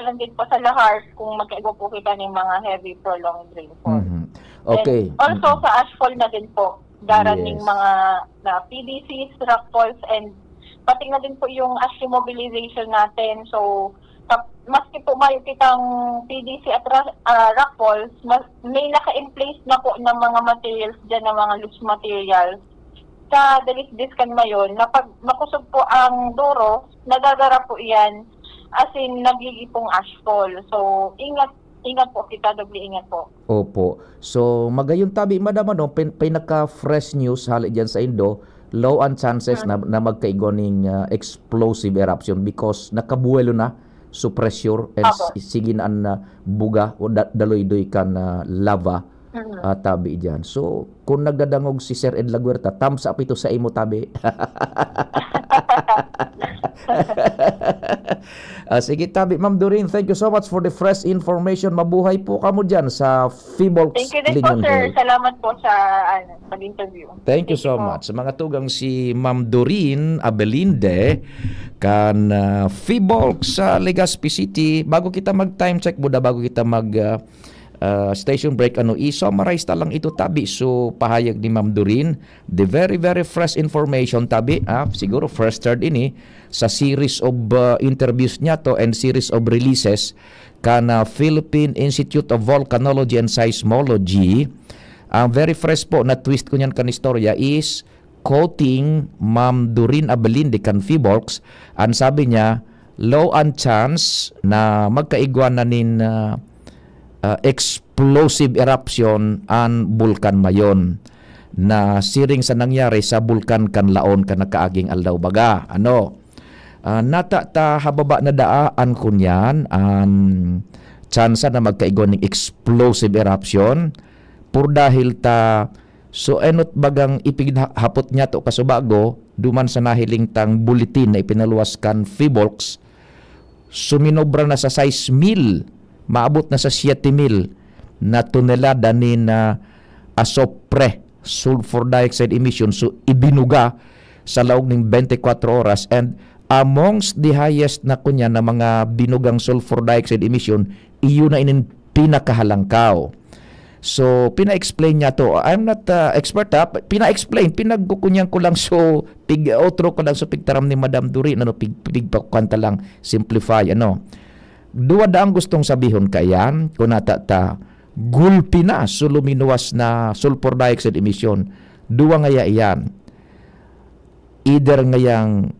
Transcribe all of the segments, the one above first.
ganon din po sa lahar kung magkaigo po kita ng mga heavy prolonged rainfall. Okay. And also sa ashfall na din po, darating Yes. mga na PDCs, rockfalls, and pati na din po yung ash mobilization natin. So, maski po may kitang PDC at rockfalls, may naka-in-place na po ng mga materials dyan, ng mga loose materials. Sa Dalis-Discan Mayon, na pag makusog po ang duro, nadadara po yan, as in nagigipong ashfall. So, ingat po kita, doble ingat po. Opo. So, magayon tabi, madam, ano, pinaka-fresh news hali dyan sa Indo, low ang chances na magkaigoning explosive eruption because nakabuelo na so pressure and sigin an buga o daloy-doy kan lava tabi dyan. So, kung nagdadangog si Sir Ed Laguerta, thumbs up ito sa imo tabi. Sige tabi, Ma'am Doreen, thank you so much for the fresh information. Mabuhay po kamo dyan sa Fibolx. Thank you din po, sir. Salamat po sa pag-interview. Thank you so much. Sa mga tugang si Ma'am Doreen Abelinde kan Fibolx sa Legazpi City. Bago kita mag-time check, Buda, bago kita mag station break, i-summarize ta lang ito tabi. So pahayag ni Ma'am Doreen, the very very fresh information tabi, siguro first third ini sa series of interviews niya to and series of releases kana Philippine Institute of Volcanology and Seismology. Ang very fresh po na twist ko niyan kan istorya is quoting Ma'am Doreen Abelinde kan Fibolx. Ang sabi niya, low ang chance na magkaigwan na nin explosive eruption ang Bulkan Mayon na siring sa nangyari sa Bulkan Kanlaon ka nakaaging aldaw baga. Nata ta hababa na daan kunyan ang tsansa na magkaigon ng explosive eruption pur dahil ta so enot bagang ipighapot niya to kasubago duman sa nahiling tang bulletin na ipinaluwas kan Fibolx suminobra na sa 6,000, maabot na sa 7,000 na tonelada ni na asopre sulfur dioxide emission, so ibinuga sa laog ng 24 oras. And amongst the highest na kunya na mga binugang sulfur dioxide emission, iyon na inin pinakahalangkaw. So pina-explain niya to. I'm not expert pina-explain, pinagkukunyang ko lang, so outro ko lang, so pigtaram ni Madam Doreen, pigpakanta lang, simplify, Duwa daang gustong sabihon kayan kung natata gulpi na so luminuwas na sulfur dioxide emission. Duwa ngaya iyan. Either ngayang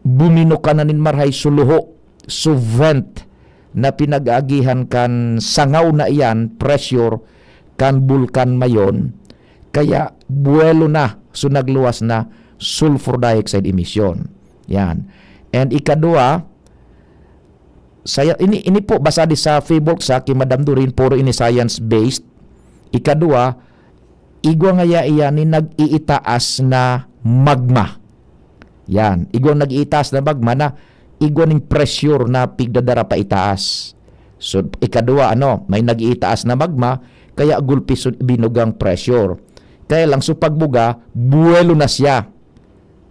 bumino ka na nin marhay suluho, so vent na pinag-agihan kan sangaw na iyan, pressure kan Bulkan Mayon, kaya buwelo na so nagluwas na sulfur dioxide emission. Yan. And ikadua, ini po basa di sa Fibolx sa kay Madam Doreen, puro ini science based. Ikadua, igwa ngaya iyan ni nag-iitaas na magma. Yan, igwa nag-iitaas na magma na igwa ning pressure na pigdadara pa itaas. So ikadua may nag-iitaas na magma kaya gulpi so binugang pressure. Kaya lang so pagbuga buwelo na siya.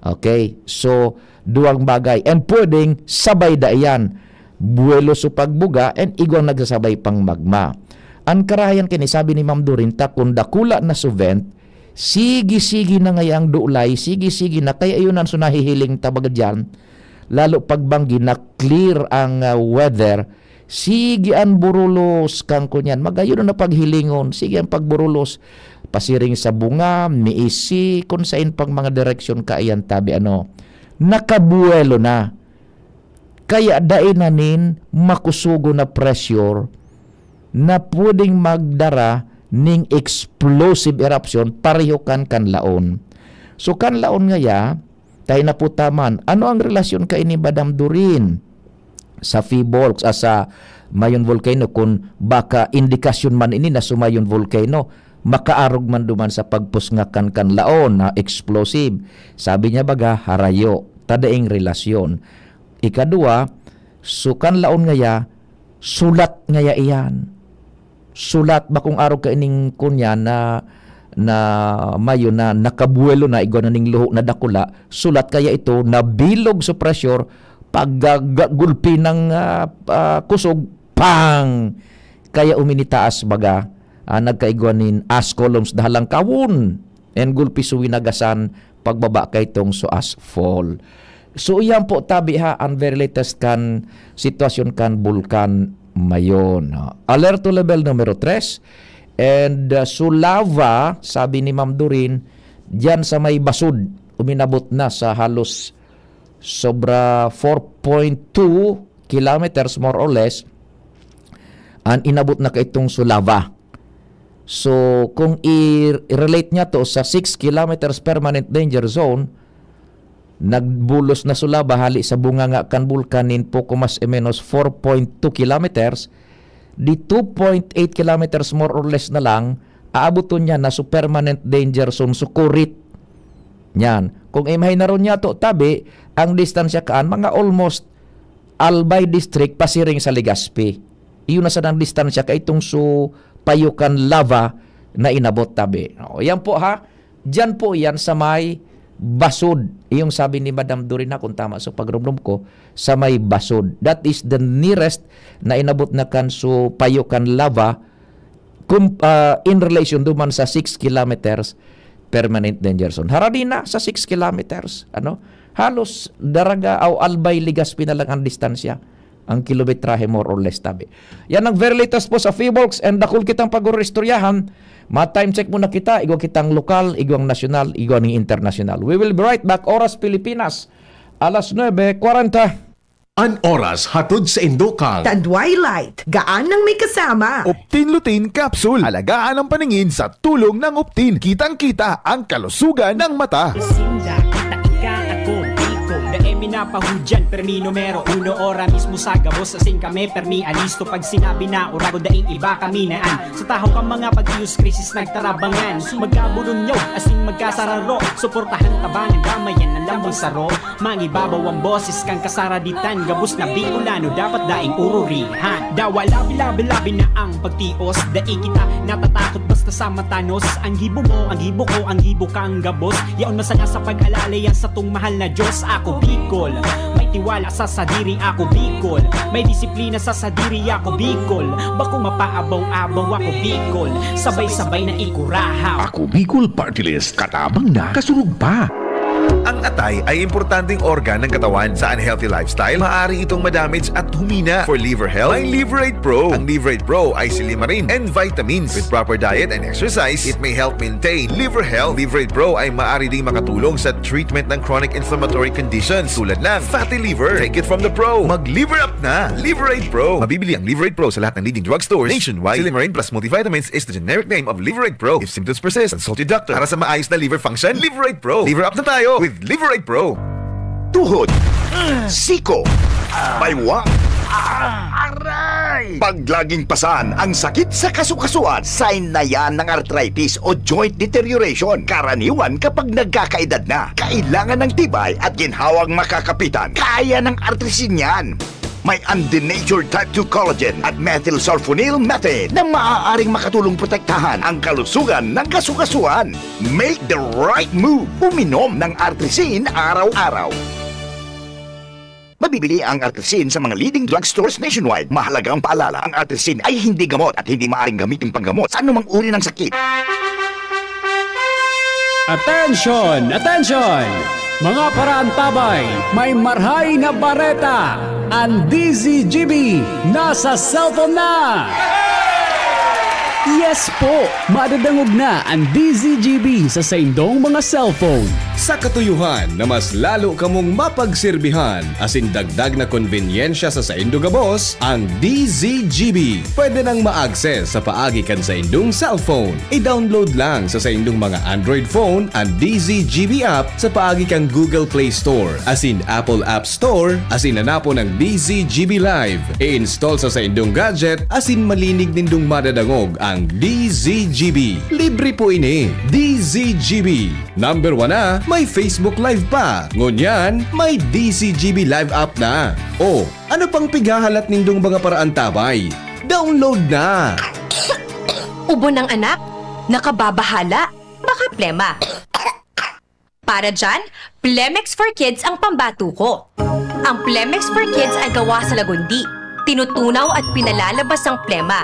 Okay? So duwang bagay and pwedeng sabay da iyan. Buwelo so pagbuga and igwang nagsasabay pang magma. Ang karayan kini sabi ni Ma'am Doreen, ta kung dakula na so vent, sige-sige na ngayang duulay, sige-sige na kaya yun ang so nahihiling tabaga dyan, lalo pagbanggi na clear ang weather, sige ang burulos kang kunyan, magayon na paghilingon, sige ang pagburulos, pasiring sa bunga, miisi, kung sain pang mga direksyon kaayan tabi nakabuwelo na. Kaya dainanin makusugo na pressure na pwedeng magdara ning explosive eruption pareho kan laon. So kan laon ngaya, tayo na po taman, ano ang relasyon ka ini Madam Doreen sa Fibolx sa Mayon Volcano, kung baka indikasyon man ini na sumayon volcano, makaarog man duman sa pagpusngakan kan laon na explosive. Sabi niya baga, harayo, tadaing relasyon. Ikadua, sukan laon ngaya, sulat ngaya iyan. Sulat ba kung araw ka ining kunya na mayo na nakabuelo na igwa na ning luho na dakula, sulat kaya ito na bilog sa pressure paggulpi ng kusog, pang! Kaya uminitaas baga, nagkaigwanin as columns dahalang kawon, and gulpi suwinagasan, pagbaba kay tong so as fall. So iyan po tabi ha, ang very latest kan sitwasyon kan bulkan mayon. Alerto level numero 3, and Sulava, sabi ni Ma'am Durin, diyan sa may Basud, uminabot na sa halos sobra 4.2 kilometers more or less, ang inabot na kay itong Sulava. So kung i-relate niya to sa 6 kilometers permanent danger zone, nagbulos na Sulava hali sa bunganga kan bulkanin poco mas o menos 4.2 kilometers, di 2.8 kilometers more or less na lang aabuton niya na sa permanent danger zone sukurit. Yan. Kung imahay na ron niya to tabi, ang distansya kaan mga almost Albay District pasiring sa Legazpi. Iyon na sa ng distansya kay itong su Payukan Lava na inabot tabi. O, yan po ha. Diyan po yan sa may Basud. Iyong sabi ni Madam Dorina, kung tama sa pagrumdum ko, sa may Basud. That is the nearest na inabot na kan su Payukan Lava in relation duman sa 6 kilometers permanent danger zone. Haradina sa 6 kilometers. Halos daraga o Albay Legazpi na lang ang distansya. Ang kilometrahe more or less tabi. Yan ang very latest po sa Feebox, and dakul kitang pag-uristoryahan. Ma-time check muna kita, igwa kitang lokal, igwang nasyonal, igwang international. We will be right back. Oras Pilipinas, alas 9:40. An oras hatod sa Indokang. Tadwilight, gaan ng may kasama. Optin Lutein Capsule. Alagaan ang paningin sa tulong ng Optin. Kitang-kita ang kalusugan ng mata. Sinda, kita ako, Biko. Daemi na pahudyan, permi numero uno, ora mismo sa gabos. Asing kami, permi alisto. Pag sinabi na urago, daing iba kami naan. Sa tahaw ka mga pag-ius krisis nagtarabangan. Magkabulong nyo, asing magkasararo. Suportahan tabangan, damayan ng lambang saro. Mangibabaw ang boses kang kasaraditan. Gabos na Bicolano, dapat daing ururihan. Dawa labi-labi na ang pagtios. Daing kita natatakot basta sa matanos. Ang hibo mo, ang hibo ko, ang hibo kang gabos. Yaon masaya sa pag-alalay yan sa tung mahal na Diyos. Ako Bicol, may tiwala sa sadiri. Ako Bicol, may disiplina sa sadiri. Ako Bicol, bako mapaabaw-abaw. Ako Bicol, sabay-sabay na ikurahaw. Ako Bicol Party List, katabang na, kasurug pa. Ang atay ay importanteng organ ng katawan. Sa unhealthy lifestyle, maaari itong madamage at humina. For liver health, may Liverate Pro. Ang Liverate Pro ay silimarin and vitamins. With proper diet and exercise, it may help maintain liver health. Liverate Pro ay maaari ding makatulong sa treatment ng chronic inflammatory conditions tulad ng fatty liver. Take it from the pro. Mag-liver up na. Liverate Pro. Mabibili ang Liverate Pro sa lahat ng leading drugstores nationwide. Silimarin plus multivitamins is the generic name of Liverate Pro. If symptoms persist, consult your doctor. Para sa maayos na liver function, Liverate Pro. Liver up na tayo with Liverate Pro. Tuhod, siko, baywang, aray! Pag laging pasan ang sakit sa kasukasuan, sign na yan ng arthritis o joint deterioration. Karaniwan kapag nagkakaedad na, kailangan ng tibay at ginhawang makakapitan. Kaya ng artrisin yan. May undenatured type 2 collagen at methylsulfonyl methane na maaaring makatulong protektahan ang kalusugan ng kasukasuan. Make the right move. Uminom ng Artrisin araw-araw. Mabibili ang Artrisin sa mga leading drugstores nationwide. Mahalagang paalala, ang Artrisin ay hindi gamot at hindi maaaring gamitin panggamot sa anumang uri ng sakit. Attention! Attention! Mga paraantabay, may marhay na bareta! Ang DZGB nasa cellphone na! Yes po! Madadangog na ang DZGB sa saindong mga cellphone. Sa katuyuhan na mas lalo kamong mapagsilbihan asin dagdag na konbinyensya sa saindo gabos, ang DZGB pwede nang ma-access sa paagi kan sa indong cellphone. I-download lang sa saindong mga Android phone ang DZGB app sa paagi kang Google Play Store asin Apple App Store asin hanapo ng DZGB Live. I-install sa saindong gadget asin malinig nindong madadangog ang DZGB. Libre po ini. DZGB. Number 1 na, may Facebook Live pa. Ngunyan, may DZGB Live app na. O, ano pang pighahalat nindong mga paraantabay? Download na! Ubo ng anak? Nakababahala? Baka plema. Para dyan, Plemex for Kids ang pambato ko. Ang Plemex for Kids ay gawa sa lagundi. Tinutunaw at pinalalabas ang plema.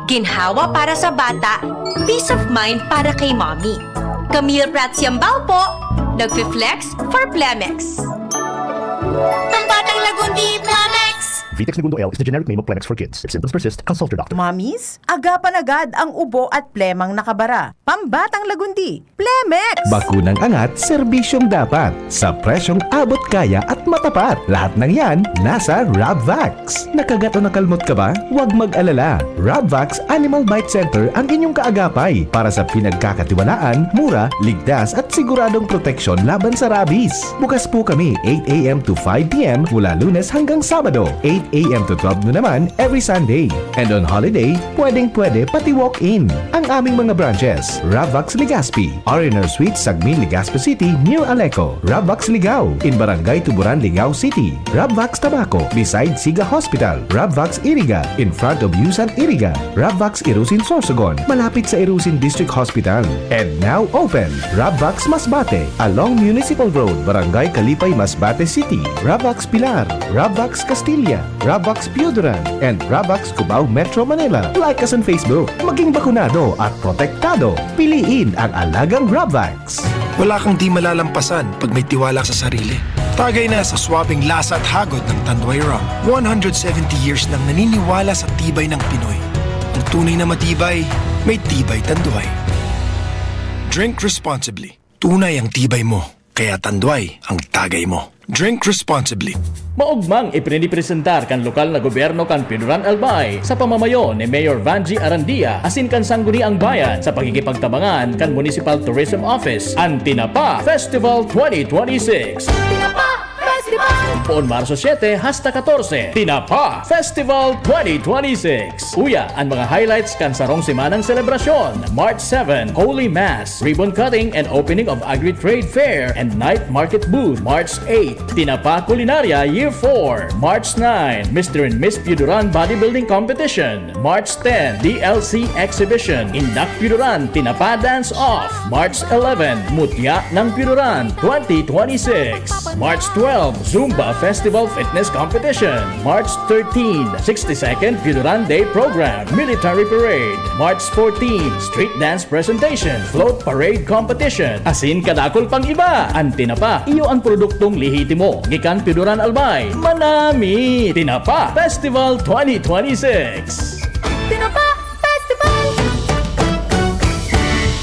Ginhawa para sa bata, peace of mind para kay mommy. Camille Prats Yambao po, nagfi-flex for Plemex. Ang batang lagundi, Plemex! Vitex Segundo L is the generic name of Plemex for kids. If symptoms persist, consult your doctor. Mamis, agapan agad ang ubo at plemang nakabara. Pambatang lagundi, Plemex! Bakunang angat, serbisyong dapat. Sa presyong abot kaya at matapat. Lahat ng yan, nasa Rabvax. Nakagat o nakalmot ka ba? Huwag mag-alala. Rabvax Animal Bite Center ang inyong kaagapay para sa pinagkakatiwalaan, mura, ligtas at siguradong proteksyon laban sa rabies. Bukas po kami 8 a.m. to 5 p.m. mula Lunes hanggang Sabado, 8 a.m. to 12 noon naman every Sunday. And on holiday, pwedeng-pwede pati walk-in. Ang aming mga branches, Rabvax Legazpi, R&R Suite, Sagmin, Legazpi City, near Aleco. Rabvax Ligao, in Barangay Tuburan, Ligao City. Rabvax Tabaco, beside Siga Hospital. Rabvax Iriga, in front of Yusan Iriga. Rabvax Irusin Sorsogon, malapit sa Irusin District Hospital. And now open, Rabvax Masbate, along Municipal Road, Barangay Kalipay, Masbate City. Rabvax Pilar, Rabvax Castilla, Rabvax Pioduran, and Rabvax Cubao Metro Manila. Like us on Facebook. Maging bakunado at protektado. Piliin ang alagang Rabvax. Wala kang di malalampasan pag may tiwala sa sarili. Tagay na sa swabbing lasa at hagod ng Tanduay Rum. 170 years nang naniniwala sa tibay ng Pinoy. Ang tunay na matibay, may tibay Tanduay. Drink responsibly. Tunay ang tibay mo, kaya Tanduay ang tagay mo. Drink responsibly. Maugmang ipinipresentar kan lokal na gobyerno kan Pinuran Albay sa pamamayo ni Mayor Vanji Arandia asin kan sangguni ang bayan sa pagkikipagtabangan kan Municipal Tourism Office ang Tinapa Festival 2026. Tinapa Festival! Poon Marso 7 hasta 14, Tinapa Festival 2026. Uya ang mga highlights kan sarong semanang selebrasyon. March 7, Holy Mass, ribbon cutting and opening of Agri-Trade Fair and night market booth. March 8, Tinapa Culinaria Year 4. March 9, Mr. and Miss Piuduran Bodybuilding Competition. March 10, DLC Exhibition. Indak Piuduran Tinapa Dance Off. March 11, Mutya ng Piuduran 2026. March 12, Zumba Festival Fitness Competition. March 13, 62nd Piuduran Day Program, Military Parade. March 14, Street Dance Presentation, Float Parade Competition. Asin kadakol pang iba. Ang Tinapa, iyo ang produktong lihitimo. Gikan Piuduran Albay. Manami! Tinapa Festival 2026. Tinapa Festival!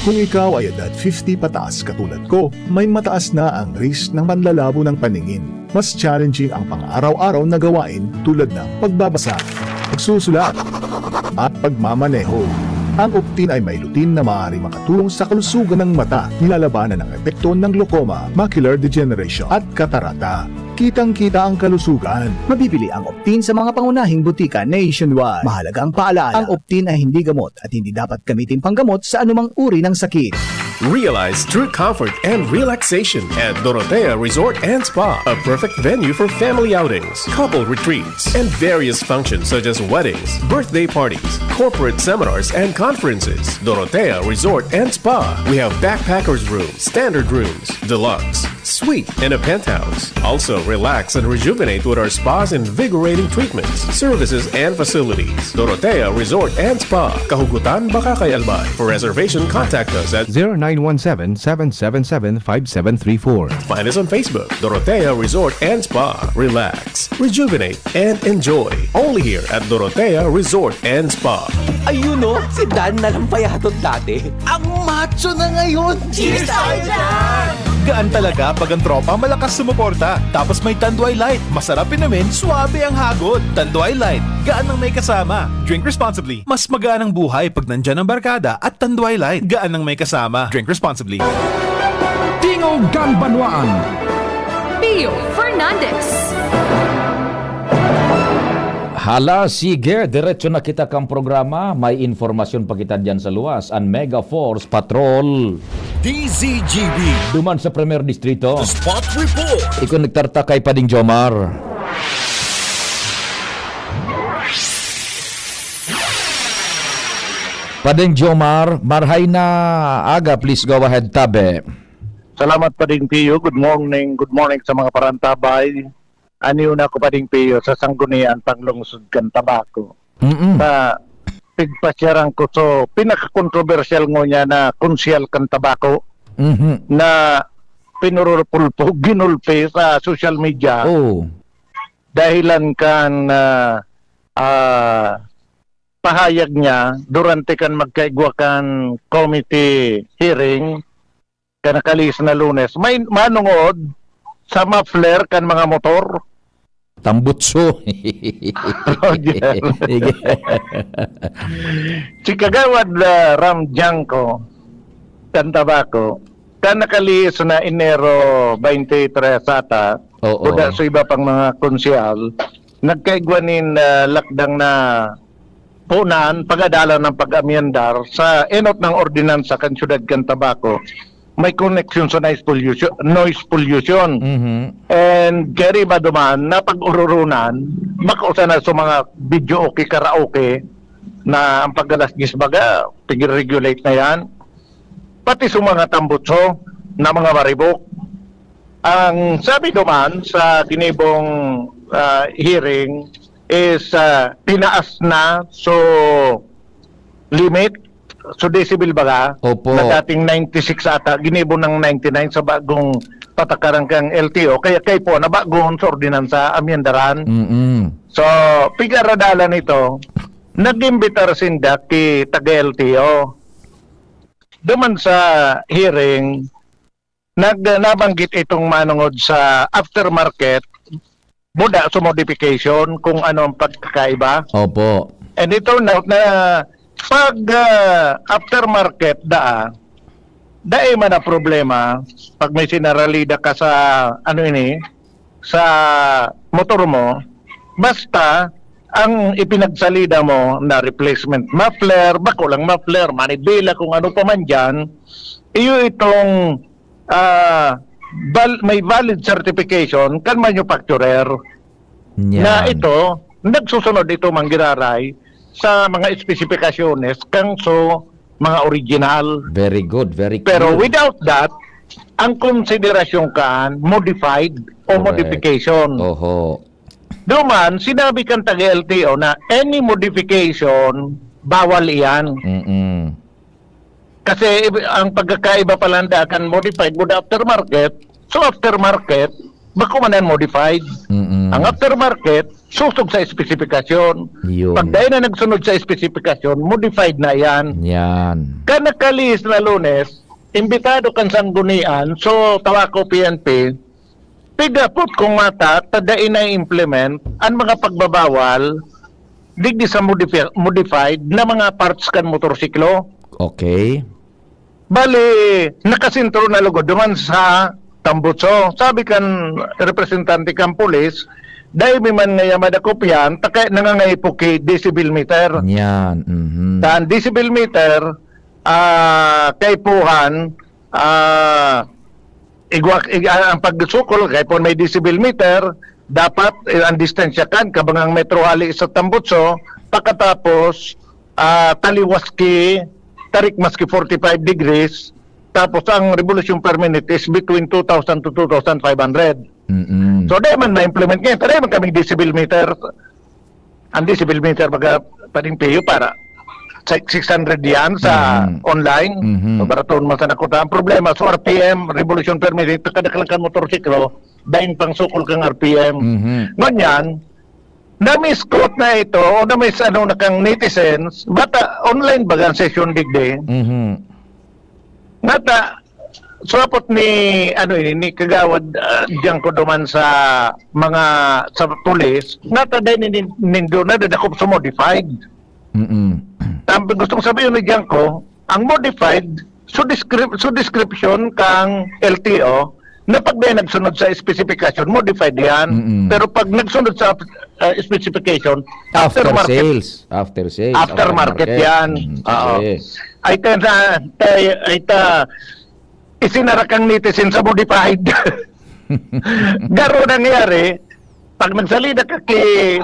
Kung ikaw ay edad 50 pataas katulad ko, may mataas na ang risk ng panlalabo ng paningin. Mas challenging ang pang-araw-araw na gawain tulad ng pagbabasa, pagsusulat, at pagmamaneho. Ang Optin ay may lutin na maaari makatulong sa kalusugan ng mata, nilalabanan ang epekto ng glaucoma, macular degeneration at katarata. Kitang-kita ang kalusugan. Mabibili ang Optin sa mga pangunahing butika nationwide. Mahalaga ang paalala, ang Optin ay hindi gamot at hindi dapat gamitin panggamot sa anumang uri ng sakit. Realize true comfort and relaxation at Dorotea Resort and Spa, a perfect venue for family outings, couple retreats, and various functions such as weddings, birthday parties, corporate seminars, and conferences. Dorotea Resort and Spa. We have backpackers rooms, standard rooms, deluxe, suite, and a penthouse. Also, relax and rejuvenate with our spas and invigorating treatments, services, and facilities. Dorotea Resort and Spa, Kahugutan, Bakakay, Albay. For reservation, contact us at 0917-777-5734. Find us on Facebook, Dorotea Resort and Spa. Relax, rejuvenate, and enjoy. Only here at Dorotea Resort and Spa. Ayun o, si Dan na lang payatot dati. Ang macho na ngayon! Cheers tayo dyan! Gaan talaga pag ang tropa malakas sumuporta. Tapos may Tanduay Light. Masarap inumin, suabe ang hagod. Tanduay Light, gaan ang may kasama. Drink responsibly. Mas magaan ang buhay pag nandyan ang barkada at Tanduay Light. Gaan ang may kasama. Drink responsibly. Tingog Ganbanwaan. Pio Fernandez. Hala, sige, diretso na kita kang programa. May informasyon pa kita dyan sa luwas. Ang Mega Force Patrol DZGB. duman sa Premier Distrito. Spot Report. Ikaw nagtartakay pa ding Jomar. Pading Jomar, marhay na aga, please go ahead, tabe. Salamat pa din Pio. Good morning sa mga parantabay. aniyo na ko pa ding piyo sa sanggunian panglungsod kan tabako. Mm-mm. Na pigpasyarang ko so pinaka-controversial ngo niya na konsyal kan tabako Mhm. na pinurupulpo, ginulpi sa social media Oh. dahilan kan pahayag niya durante kan magkaigwa kan committee hearing kanakalis na Lunes. May manungod sa muffler kan mga motor. Tambutso. Si Kagawad Ram Janko kan tabako kan nakalis na Enero 23 ata Oo. buda sa iba pang mga konsyal nagkaigwanin lakdang na punan pagadala ng pag-amyendar sa enot ng ordinansa kan syudad kan tabako may connection sa noise pollution. Mhm. And kaya ba duman na pag-ururunan makausa na sa mga video okay karaoke na ang paggalasgis baga tigil-regulate na yan pati sa mga tambutso na mga maribok. Ang sabi duman sa ginibong hearing is tinaas na so limit so decibel baga Opo. na dating 96 ata ginibo ng 99 sa bagong patakaran kang LTO kaya kay po na bagong sa ordinansa amyendaran. Mm-mm. So pigaradalan nito nag-imbitar sinda ki taga LTO duman sa hearing nabanggit itong manungod sa aftermarket buda sa modification kung ano ang pagkakaiba. Opo. And it turned out na pag aftermarket dae man na problema pag may sinaralida ka sa sa motor mo basta ang ipinagsalida mo na replacement muffler, bako lang muffler, manibela kung ano pa man dyan, iyo itong may valid certification kan manufacturer na ito, nagsusunod ito manggiraray sa mga espesifikasyones kang so mga original. Very good, very good. Pero without that, ang konsiderasyon kan modified o Correct. modification. Oho. Duman, sinabi kan taga LTO na any modification, bawal iyan. Mm-mm. Kasi ang pagkakaiba palanda kan modified with aftermarket, so aftermarket, bako man yan modified. Mm-mm. Ang aftermarket, susog sa espesifikasyon. Yun. Pag dahil na nagsunod sa espesifikasyon, modified na yan. Yan. Kanakalis na Lunes, imbitado kan sanggunian, so tawako PNP, pigapot kong mata, tadain na implement ang mga pagbabawal digdi sa modified na mga parts kan motorsiklo. Okay. Bali, nakasintro na lugo duman sa Tambutso. Sabi kan representante kan pulis, dahil may man nga madakopyan, takay nangangaipo ki decibel meter. Yan. Mhm. Saan decibel meter, kay puhan, ang pagsukol, kay po may decibel meter, dapat ang distansya kan, kabangang metro hali sa Tambutso, pagkatapos, taliwas ki, tarik maski 45 degrees, tapos ang revolution per minute is between 2,000 to 2,500. Mm-mm. So, dahil man na-implement ngayon, dahil man kaming decibel meter, ang decibel meter baga paring payo para 600 yan sa online. Mhm. So, baraton man sa nakuta. Ang problema, so RPM, revolution per minute, kadakalakan motorsiklo, dahil pang sukol kang RPM. Mhm. Nganyan, na-misquote na ito, o na-miss na kang netizens, bata online baga ang session digde, Mhm. nata, swapot ni Kagawad diyan ko duman sa mga sa pulis, nata dahil nindo na dadakop sa modified. Mm-mm. Ang gustong sabihin ni Janko, ang modified, so description kang LTO, na pag may nagsunod sa specification, modified yan. Mm-mm. Pero pag nagsunod sa specification, After aftermarket, sales. After sales. aftermarket yan. Oo. Okay. Ay ta, isinara kang netizen sa modified. Garo nangyari, pag nagsalida ka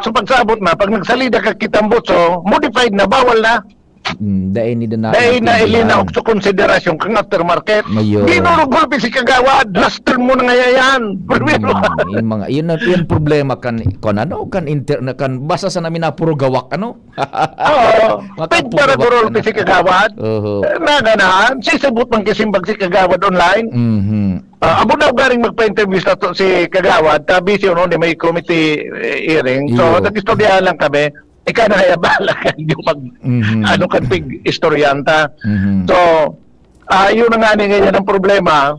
so pagsabot na, pag nagsalida ka kitambutso, modified na, bawal na. Dahil ni na Dahil na ilinaw sa konsiderasyon kang aftermarket. Mayo. Ginurugulpi si kagawad. Last turn mo na nga yan. Primero. Yung mga yun problema kan basa sa namin na puro gawak Oo. Pig para gurulpi si kagawad. Na ganahan. Sisabot man kisimbag si kagawad online. Abo na garing magpa-interview sa si kagawad. Tabi siya ni may committee hearing. So, nag-istoryahan lang kami. Ika na kaya bala kan yung kan pig istoryanta. So, yun na nga ngayon ang problema.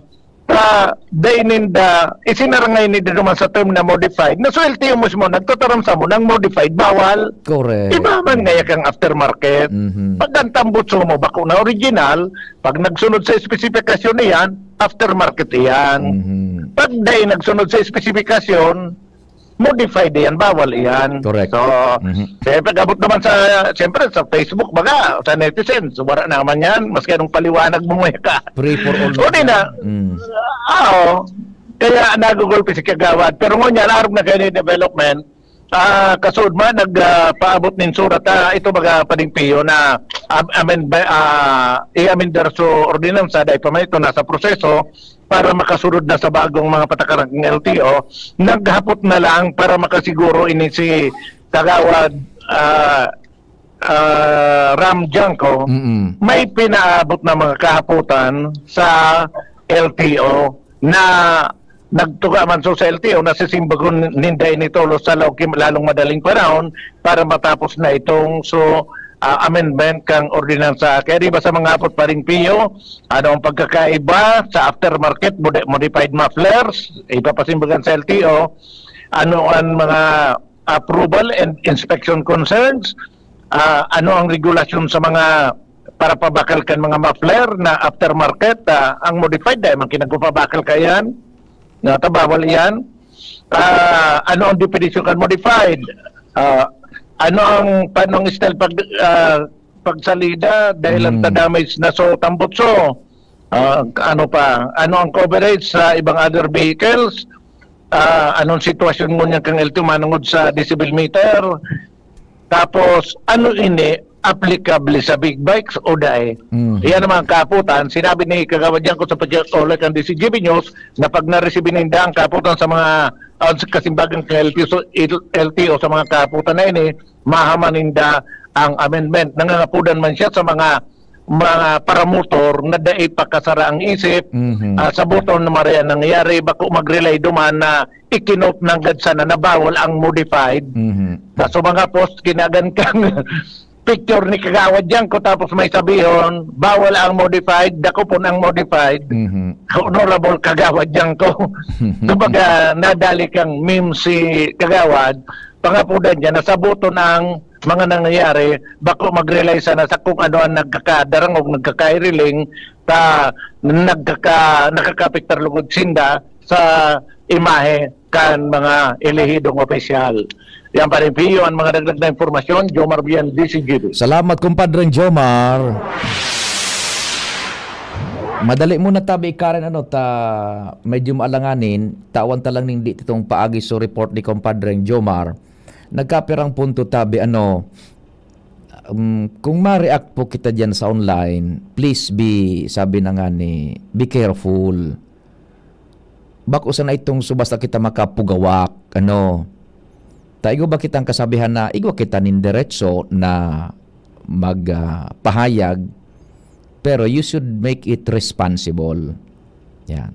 Isinarangay nila naman sa term na modified. Na so LTO mo nagtataramsa mo ng modified, bawal. Correct. Iba man ngayon kang aftermarket. Pag ang tambutso mo, bako na original, pag nagsunod sa spesifikasyon niyan, aftermarket iyan. Pag dahil nagsunod sa spesifikasyon, modified yan, bawal yan. Correct. So, siyempre, gabot naman siyempre, sa Facebook, baga, sa netizens, wala naman yan, maski anong paliwanag mo ngayon ka. Free for all. So, kaya nagugulpi si kagawad. Pero ngunyan, arog na kayo ni development, kasud man, nagpaabot nin surat, ito baga paningpiyo na i-amendar so ordinansa, dahil pa man ito nasa proseso, para makasunod na sa bagong mga patakaran ng LTO, naghapot na lang para makasiguro ini si kagawad Ram Janko, may pinaabot na mga kahaputan sa LTO na nagtuga man so sa LTO na sisimbagon ninday nito sa lalong madaling panahon para matapos na itong amendment kang ordinansa. Kaya di ba sa mga apot pa rin piyo, ano ang pagkakaiba sa aftermarket modified mufflers, iba pa simbagan sa LTO, ano ang mga approval and inspection concerns, ano ang regulasyon sa mga para pabakalkan mga muffler na aftermarket, ang modified dahil man kinagpapabakal ka yan, bawal yan. Ano ang definition kan modified? Ano ang panong style pagsalida dahil ang damage na so tambutso? Ano ang coverage sa ibang other vehicles? Anong sitwasyon mo niya kang LTO manungod sa decibel meter? Tapos ano ini applicable sa big bikes o dahi? Yan naman kaputan. Sinabi ni kagawad yan ko sa pagkakaulit ng DCGB News na pag na-receive ninda ang kaputan sa mga kasimbagang LTO sa mga kaputan na ini, mahamaninda ang amendment. Nangangapudan man siya sa mga paramotor na dai pakasara ang isip sa buton na marian nangyari bako mag-relay duman na ikinot ng gadsana na bawal ang modified. So mga post kinagan kang picture ni kagawad yan ko tapos may sabihon bawal ang modified, dako po ang modified. Honorable kagawad yan ko. Kumbaga nadali kang meme si kagawad, pangapudan niya na sa buton ang mga nangyayari bako mag-relay sana sa kung ano ang nagkakadarangog, nagkakairiling nakakapiktar lugod sinda sa imahe kan mga elehidong opisyal. Yan pa rin piyo ang mga dagdag na informasyon. Jomar Bian, DCGB. Salamat, kumpadreng Jomar. Madali muna tabi Karen medyo maalanganin tawan talang ning di titong paagi so report ni kumpadreng Jomar. Nagkapirang punto tabi kung ma-react po kita diyan sa online, please sabi na nga ni, be careful. Bako sana itong subasta kita makapugawak, Taigo ba kitang kasabihan na igwa kita nin diretso na magpahayag, pero you should make it responsible. Yan.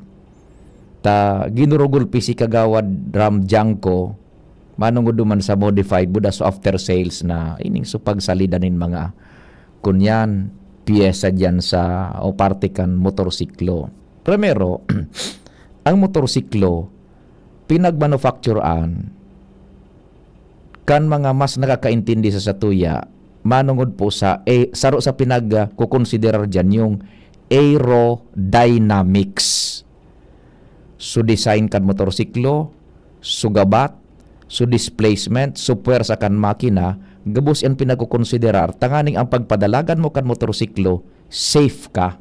Ginurugulpi si kagawad Ram Janko, manungod duman sa modified buda so after sales na ining so pagsalidanin mga kunyan, piyesa dyan sa o partikan motorsiklo. Primero, ang motorsiklo, pinagmanufacturean, kan mga mas nakakaintindi sa satuya, manungod po sa saro sa kukonsiderar dyan yung aerodynamics. So design kan motorsiklo, sugabat, so displacement, so puwersa kan makina, gabos yan pinagkukonsiderar, tanganing ang pagpadalagan mo kan motorsiklo, safe ka.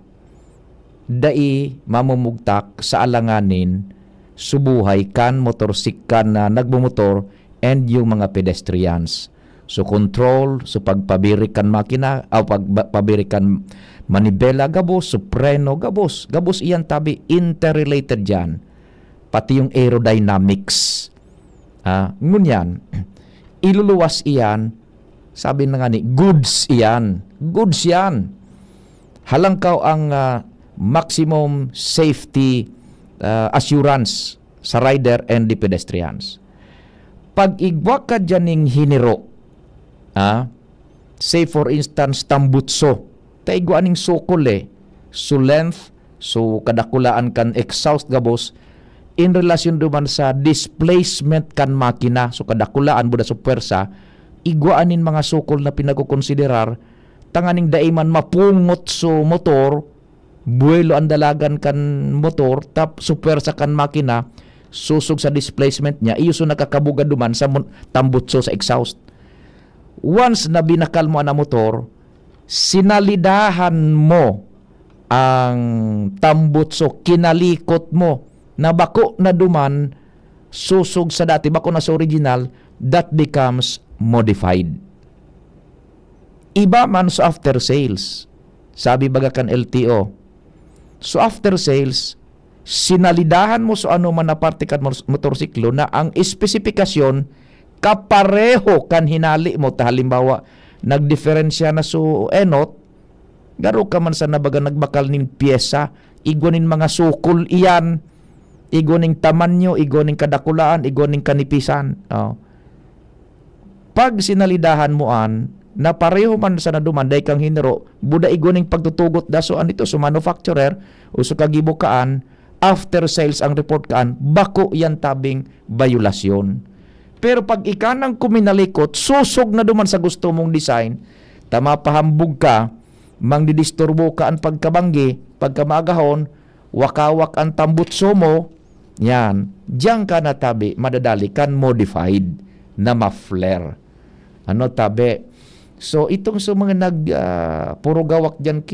Dai mamumugtak sa alanganin, subuhay kan motorsik kan na nagbumotor, and yung mga pedestrians. so control, so pagpabirikan makina, o pagpabirikan manibela, gabos, so preno, gabos iyan tabi, interrelated yan. Pati yung aerodynamics. Ngunyan, iluluwas iyan, sabi na nga ni, goods yan. Halangkaw ang maximum safety assurance sa rider and the pedestrians. Pag igwa ka dyan ng hiniro, say for instance, tambutso, taigwa ning sukol so length, so kadakulaan kan exhaust gabos, in relasyon duman sa displacement kan makina, so kadakulaan buda sa puwersa, igwaanin mga sukol na pinakukonsiderar, tanganing daiman mapungot so motor, buwelo ang dalagan kan motor, tap supersa kan makina, susog sa displacement niya, iyo so nakakabuga duman sa tambutso sa exhaust. Once na binakal mo ang motor, sinalidahan mo ang tambutso, kinalikot mo, na bako na duman, susog sa dati, bako na sa original, that becomes modified. Iba man sa after sales. Sabi baga kan LTO, so after sales, sinalidahan mo sa ano man na parte kan motorsiklo na ang espesifikasyon kapareho kan hinali mo. Halimbawa, nagdiferensya na so enot, garo ka man sa nabaga nagbakal nin pyesa, igonin mga sukol iyan, igoning tamanyo, igoning kadakulaan, igoning kanipisan. Pag sinalidahan mo na pareho man sa nadumanday kang hinero, buda igoning pagtutugot daso anito sa manufacturer o sa kagibukaan, after sales ang report kaan, bako yan tabing bayulasyon. Pero pag ikanang kuminalikot, susog na duman sa gusto mong design, tamapahambog ka, mangdidisturbo ka ang pagkabanggi, pagkamagahon, wakawak ang tambutso mo, yan, diyan ka na tabi, madadali kan modified na ma-flare. Ano tabi? So itong sa mga puro gawak dyan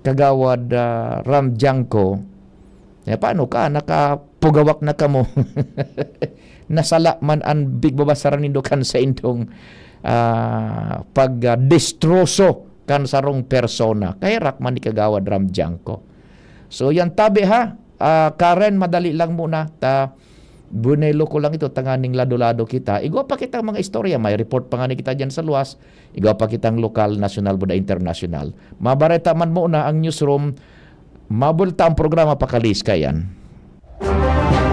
kagawad Ram Janko, paano ka? Nakapugawak na ka mo. Nasala man ang big babasaran nindo kan sa indong pag-destroso kan sarong persona. Kaya rakman ni kagawad Ram Janko. So yan tabi ha. Karen, madali lang muna. Bunelo ko lang ito, tanganing lado-lado kita. Igwa pa kitang mga istorya. May report pa nga ni kita dyan sa luwas. Igwa pa kitang lokal, national, buda international. Mabareta man muna ang newsroom. Mabulta ang programa pakalis kayan.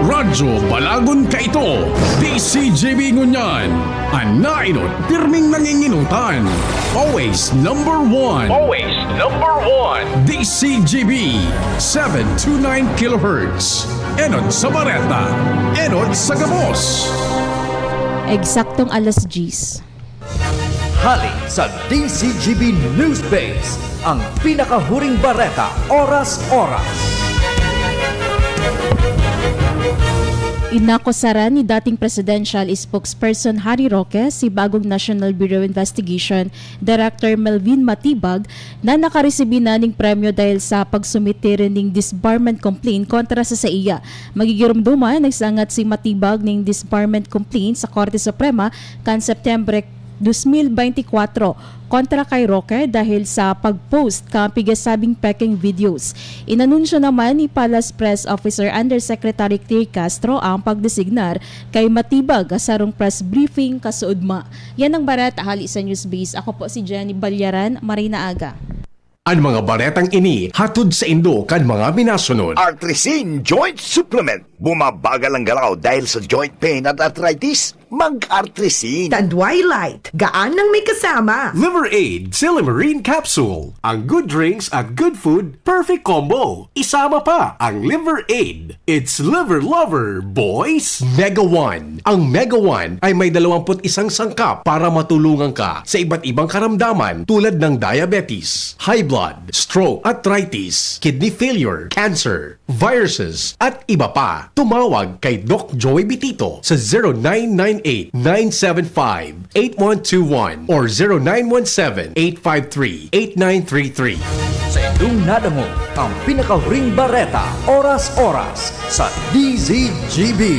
Radyo Balagon ka ito. DCGB Ngunyan. Anainot, pirming nanginginutan. Always number one. Always number one. DCGB 729 kHz. Enot sa Bareta. Enot sa Gabos. Eksaktong alas 10. Hali sa DCGB News Base, ang pinakahuring bareta, oras-oras. Inakosara ni dating presidential spokesperson Harry Roque si bagong National Bureau Investigation Director Melvin Matibag na nakaresibi na ng premyo dahil sa pagsumite ning disbarment complaint kontra sa iya. Magigirumduman, nagsangat si Matibag ng disbarment complaint sa Korte Suprema kan September 2024 kontra kay Roque dahil sa pag-post ka pigasabing peking videos. Inanunsyo naman ni Palace Press Officer Undersecretary Claire Castro ang pagdesignar kay Matibag sarong press briefing kasuudma. Yan ang barat ahali sa Newsbase. Ako po si Jenny Balyaran, Marina Aga. Ang mga baretang ini hatod sa Indo kan mga minasunod. Artrisin Joint Supplement. Bumabagal ang galaw dahil sa joint pain at arthritis. Mag-Artrisin. Tandway Light. Gaan ng may kasama. Liver Aid Silimarine Capsule. Ang good drinks at good food, perfect combo. Isama pa ang Liver Aid. It's liver lover, boys. Mega One. Ang Mega One ay may 21 sangkap para matulungan ka sa iba't ibang karamdaman tulad ng diabetes, high blood, stroke, arthritis, kidney failure, cancer, viruses, at iba pa. Tumawag kay Doc Joey Bitito sa 0998-975-8121 or 0917-853-8933. Sa indong nadamo, ang pinakahuring bareta, oras-oras sa DZGB.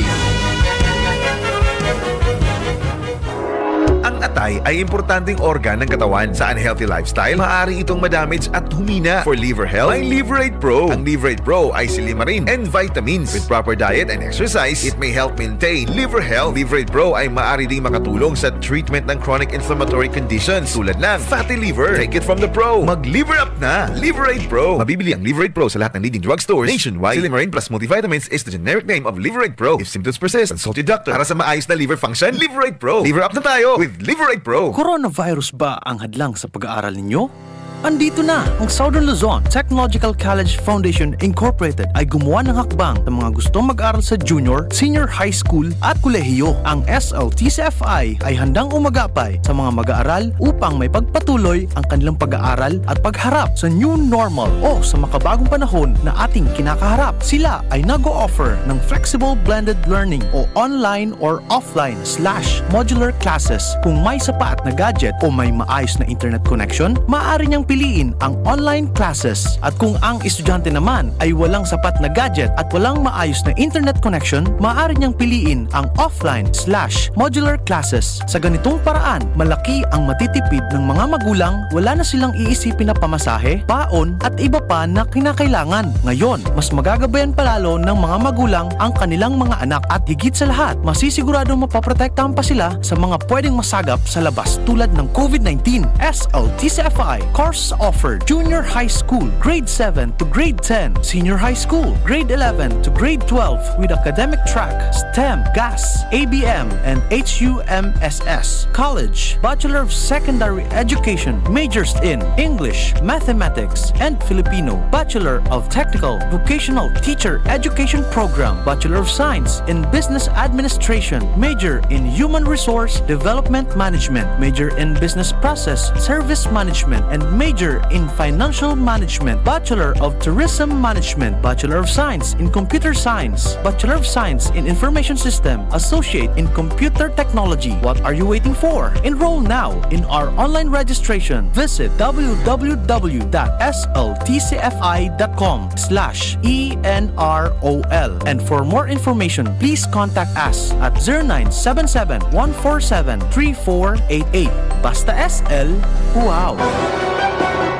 Ang tatay ay importanteng organ ng katawan. Sa unhealthy lifestyle, maaari itong madamage at humina. For liver health, may Liverate Pro. Ang Liverate Pro ay silimarin and vitamins. With proper diet and exercise, it may help maintain liver health. Liverate Pro ay maaari ding makatulong sa treatment ng chronic inflammatory conditions tulad ng fatty liver. Take it from the pro. Mag-liver up na. Liverate Pro. Mabibili ang Liverate Pro sa lahat ng leading drugstores nationwide. Silimarin plus multivitamins is the generic name of Liverate Pro. If symptoms persist, consult your doctor. Para sa maayos na liver function, Liverate Pro. Liver up na tayo with Liverate Pro. Coronavirus ba ang hadlang sa pag-aaral ninyo? Andito na ang Southern Luzon Technological College Foundation Incorporated ay gumawa ng hakbang sa mga gustong mag-aral sa junior, senior high school at kolehiyo. Ang SLTCFI ay handang umagapay sa mga mag-aaral upang may pagpatuloy ang kanilang pag-aaral at pagharap sa new normal o sa makabagong panahon na ating kinakaharap. Sila ay nag-o-offer ng flexible blended learning o online or offline/modular classes. Kung may sapat na gadget o may maayos na internet connection, maaari niyang piliin ang online classes. At kung ang estudyante naman ay walang sapat na gadget at walang maayos na internet connection, maaari niyang piliin ang offline/modular classes. Sa ganitong paraan, malaki ang matitipid ng mga magulang, wala na silang iisipin na pamasahe, baon at iba pa na kinakailangan. Ngayon, mas magagabayan palalo ng mga magulang ang kanilang mga anak at higit sa lahat, masisiguradong mapaprotektahan pa sila sa mga pwedeng masagap sa labas tulad ng COVID-19. SLTCFI course offered junior high school, grade 7 to grade 10, senior high school, grade 11 to grade 12 with academic track, STEM, GAS, ABM, and HUMSS. College, Bachelor of Secondary Education, majors in English, Mathematics, and Filipino. Bachelor of Technical Vocational Teacher Education Program, Bachelor of Science in Business Administration, major in Human Resource Development Management, major in Business Process Service Management, and major in Financial Management, Bachelor of Tourism Management, Bachelor of Science in Computer Science, Bachelor of Science in Information System, Associate in Computer Technology. What are you waiting for? Enroll now in our online registration. Visit www.sltcfi.com/ENROL. And for more information, please contact us at 0977-147-3488. Basta SL, wow!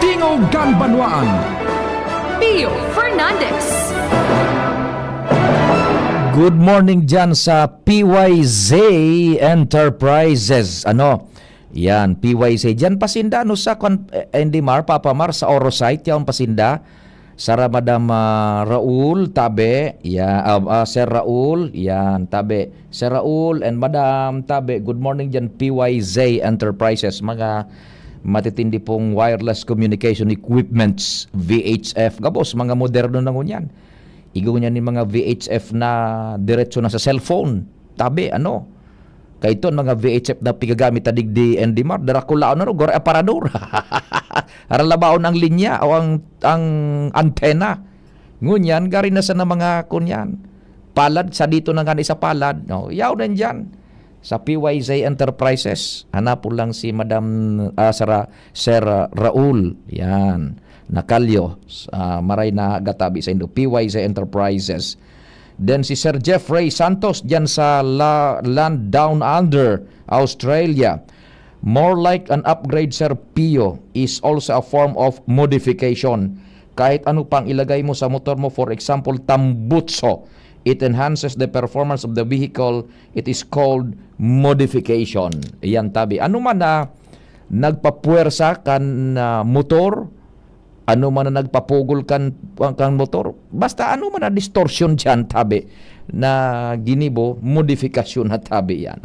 Tingugan Banwaan. Pio Fernandez. Good morning dyan sa PYZ Enterprises. Yan, PYZ. Dyan pasinda, sa Endimar, Papamar, sa Orosite, yan pasinda. Sara Madam Raul, tabi. Sir Raul, yan, tabi. Sir Raul and Madam, tabi. Good morning dyan, PYZ Enterprises. Mga matitindi pong wireless communication equipments, VHF. Gabos, mga moderno na ngunyan. Igaw niya ni mga VHF na diretso na sa cellphone. Tabi, Kaya ito, mga VHF na pigagamit adig di Endimar, darakulaon gore aparador. Haralabaon ang linya o ang antena. Ngunyan, gari na sa na mga kunyan. Palad, sa dito na nga sa palad. Yaw na dyan. Sa PYZ Enterprises, hanapon lang si Madam Sir Raul. Yan. Nakalyo. Maray na gatabi sa Indo. PYZ Enterprises. Then si Sir Jeffrey Santos dyan sa Land Down Under, Australia. More like an upgrade, Sir Pio, is also a form of modification. Kahit ano pang ilagay mo sa motor mo, for example, tambutso, it enhances the performance of the vehicle. It is called modification. Iyan tabi. Ano man na nagpapuwersa kan motor, ano man na nagpapugol kan motor, basta ano man na distortion dyan tabi na ginibo, modifikasyon na tabi yan.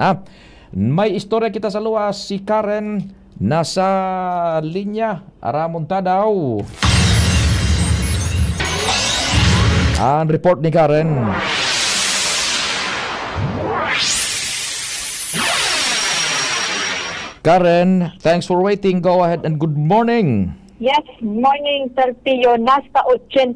May istorya kita sa luwas. Si Karen nasa linya. Aramunta daw. Ang report ni Karen. Karen, thanks for waiting. Go ahead and good morning. Yes, morning Sir Pio. Nasa 80%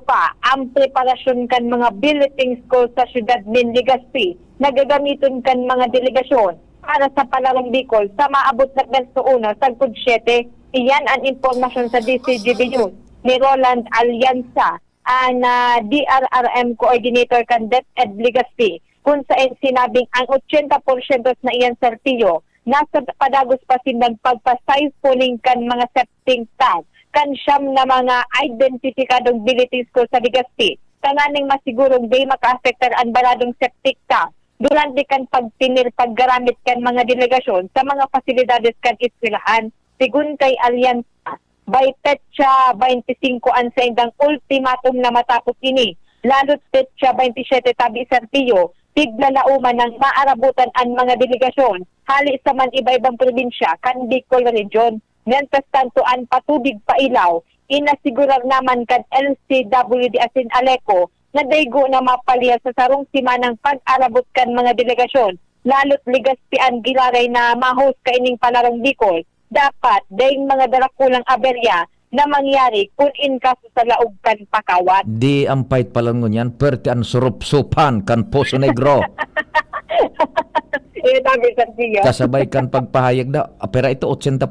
pa ang preparasyon kan mga billeting school sa siyudad ng Legazpi. Nagagamiton kan mga delegasyon para sa Palarong Bicol sa maabot na Besto 1 sa 7. Iyan ang impormasyon sa DCGB News ni Roland Alianza, ang DRRM Coordinator kan DepEd Legazpi, kung saan sinabing ang 80% na iyan, Sir Pio, nasa padagos pa sinang pagpa-siphoning kan mga septic tank kan siyam na mga identifikadong building school sa Legazpi. Tanganing masigurong di maka-affectar ang baladong septic tank durante kan paggaramit kan mga delegasyon sa mga pasilidades kan eskwelahan. Sigun kay Alianza, by petsa 25 ang sa indang ultimatum na matapos ini. Lalo't petsa 27 tabi Serpillo, tiglalauman ng maarabutan ang mga delegasyon hali sa man iba-ibang probinsya kan Bicol Region. Mientras tanto ang patubig pailaw, inasigurar naman kan LCWD asin Aleco na daygo na mapaliyas sa sarong simanang pag-arabot kan mga delegasyon. Lalo't Legazpi ang gilaray na ma-host kaining palarong Bicol. Dapat dahil mga darakulang aberya na mangyari kung in kaso sa laog kan pakawat. Di ampait palang ngunyan, perti ang surup-supan kan Poso Negro. Kasabay kan pagpahayag na, pero ito 80%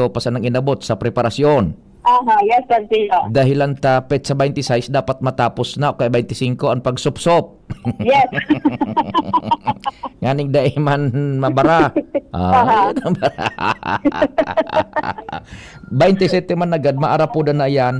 pa sa nang inabot sa preparasyon. Aha, yes, Santiago. Dahilan ta petsa 26 dapat matapos na kay 25 ang pagsupsop. Yes. Nganing daiman mabara. 27 man agad maarapudan na yan.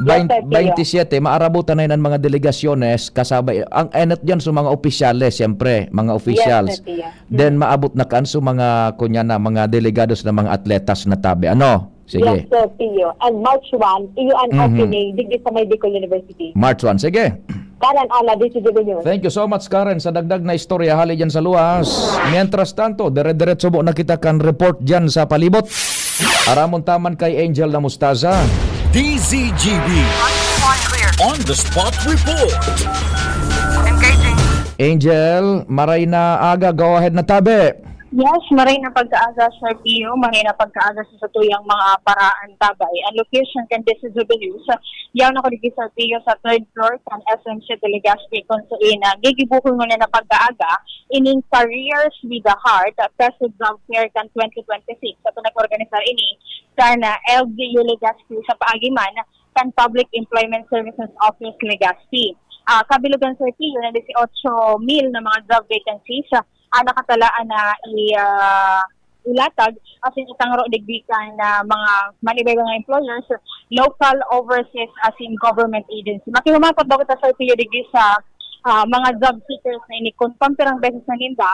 27 maarabutan na yan ang mga delegasyones kasabay ang enot diyan sa mga opisyales siyempre mga officials. Then maabot na kan sa mga kunya na mga delegados na mga atletas na tabi. Ano? Sige. Yes, sir, Pio. And March 1, iyo ang opening digdi sa May Bicol University. March 1. Sige. Karen Ala, DCGB News. Thank you so much, Karen, sa dagdag na istorya hali dyan sa luwas. Mientras tanto, dire-diretso mo nakita kan report dyan sa palibot. Aramon taman kay Angel na Mustaza. DZGB On the Spot Report. Angel, maray na aga, go ahead na tabi. Yes, maray na pagkaaga, Sir Pio. Maray na pagkaaga sa tuyang mga paraan tabay. Ang location kan DCW sa yaw na kuligi, Sir Pio, sa 3rd floor kan SM City Legazpi kung sa ina. Gigibukol mo na pagkaaga ining Careers with the Heart Festive Job Fair kan 2026. Sa nag-organisar ini kan LGU Legazpi sa Paagiman kan Public Employment Services Office Legazpi. Kabilugan, Sir Pio, na 18,000 na mga job vacancies nakatalaan na ilatag as in isang digbikan na mga manibay mga employers, local, overseas, as in government agency. Makihumapot daw kita, Sir Pio, digbi sa mga job seekers na ini-confirm perang beses na ninda,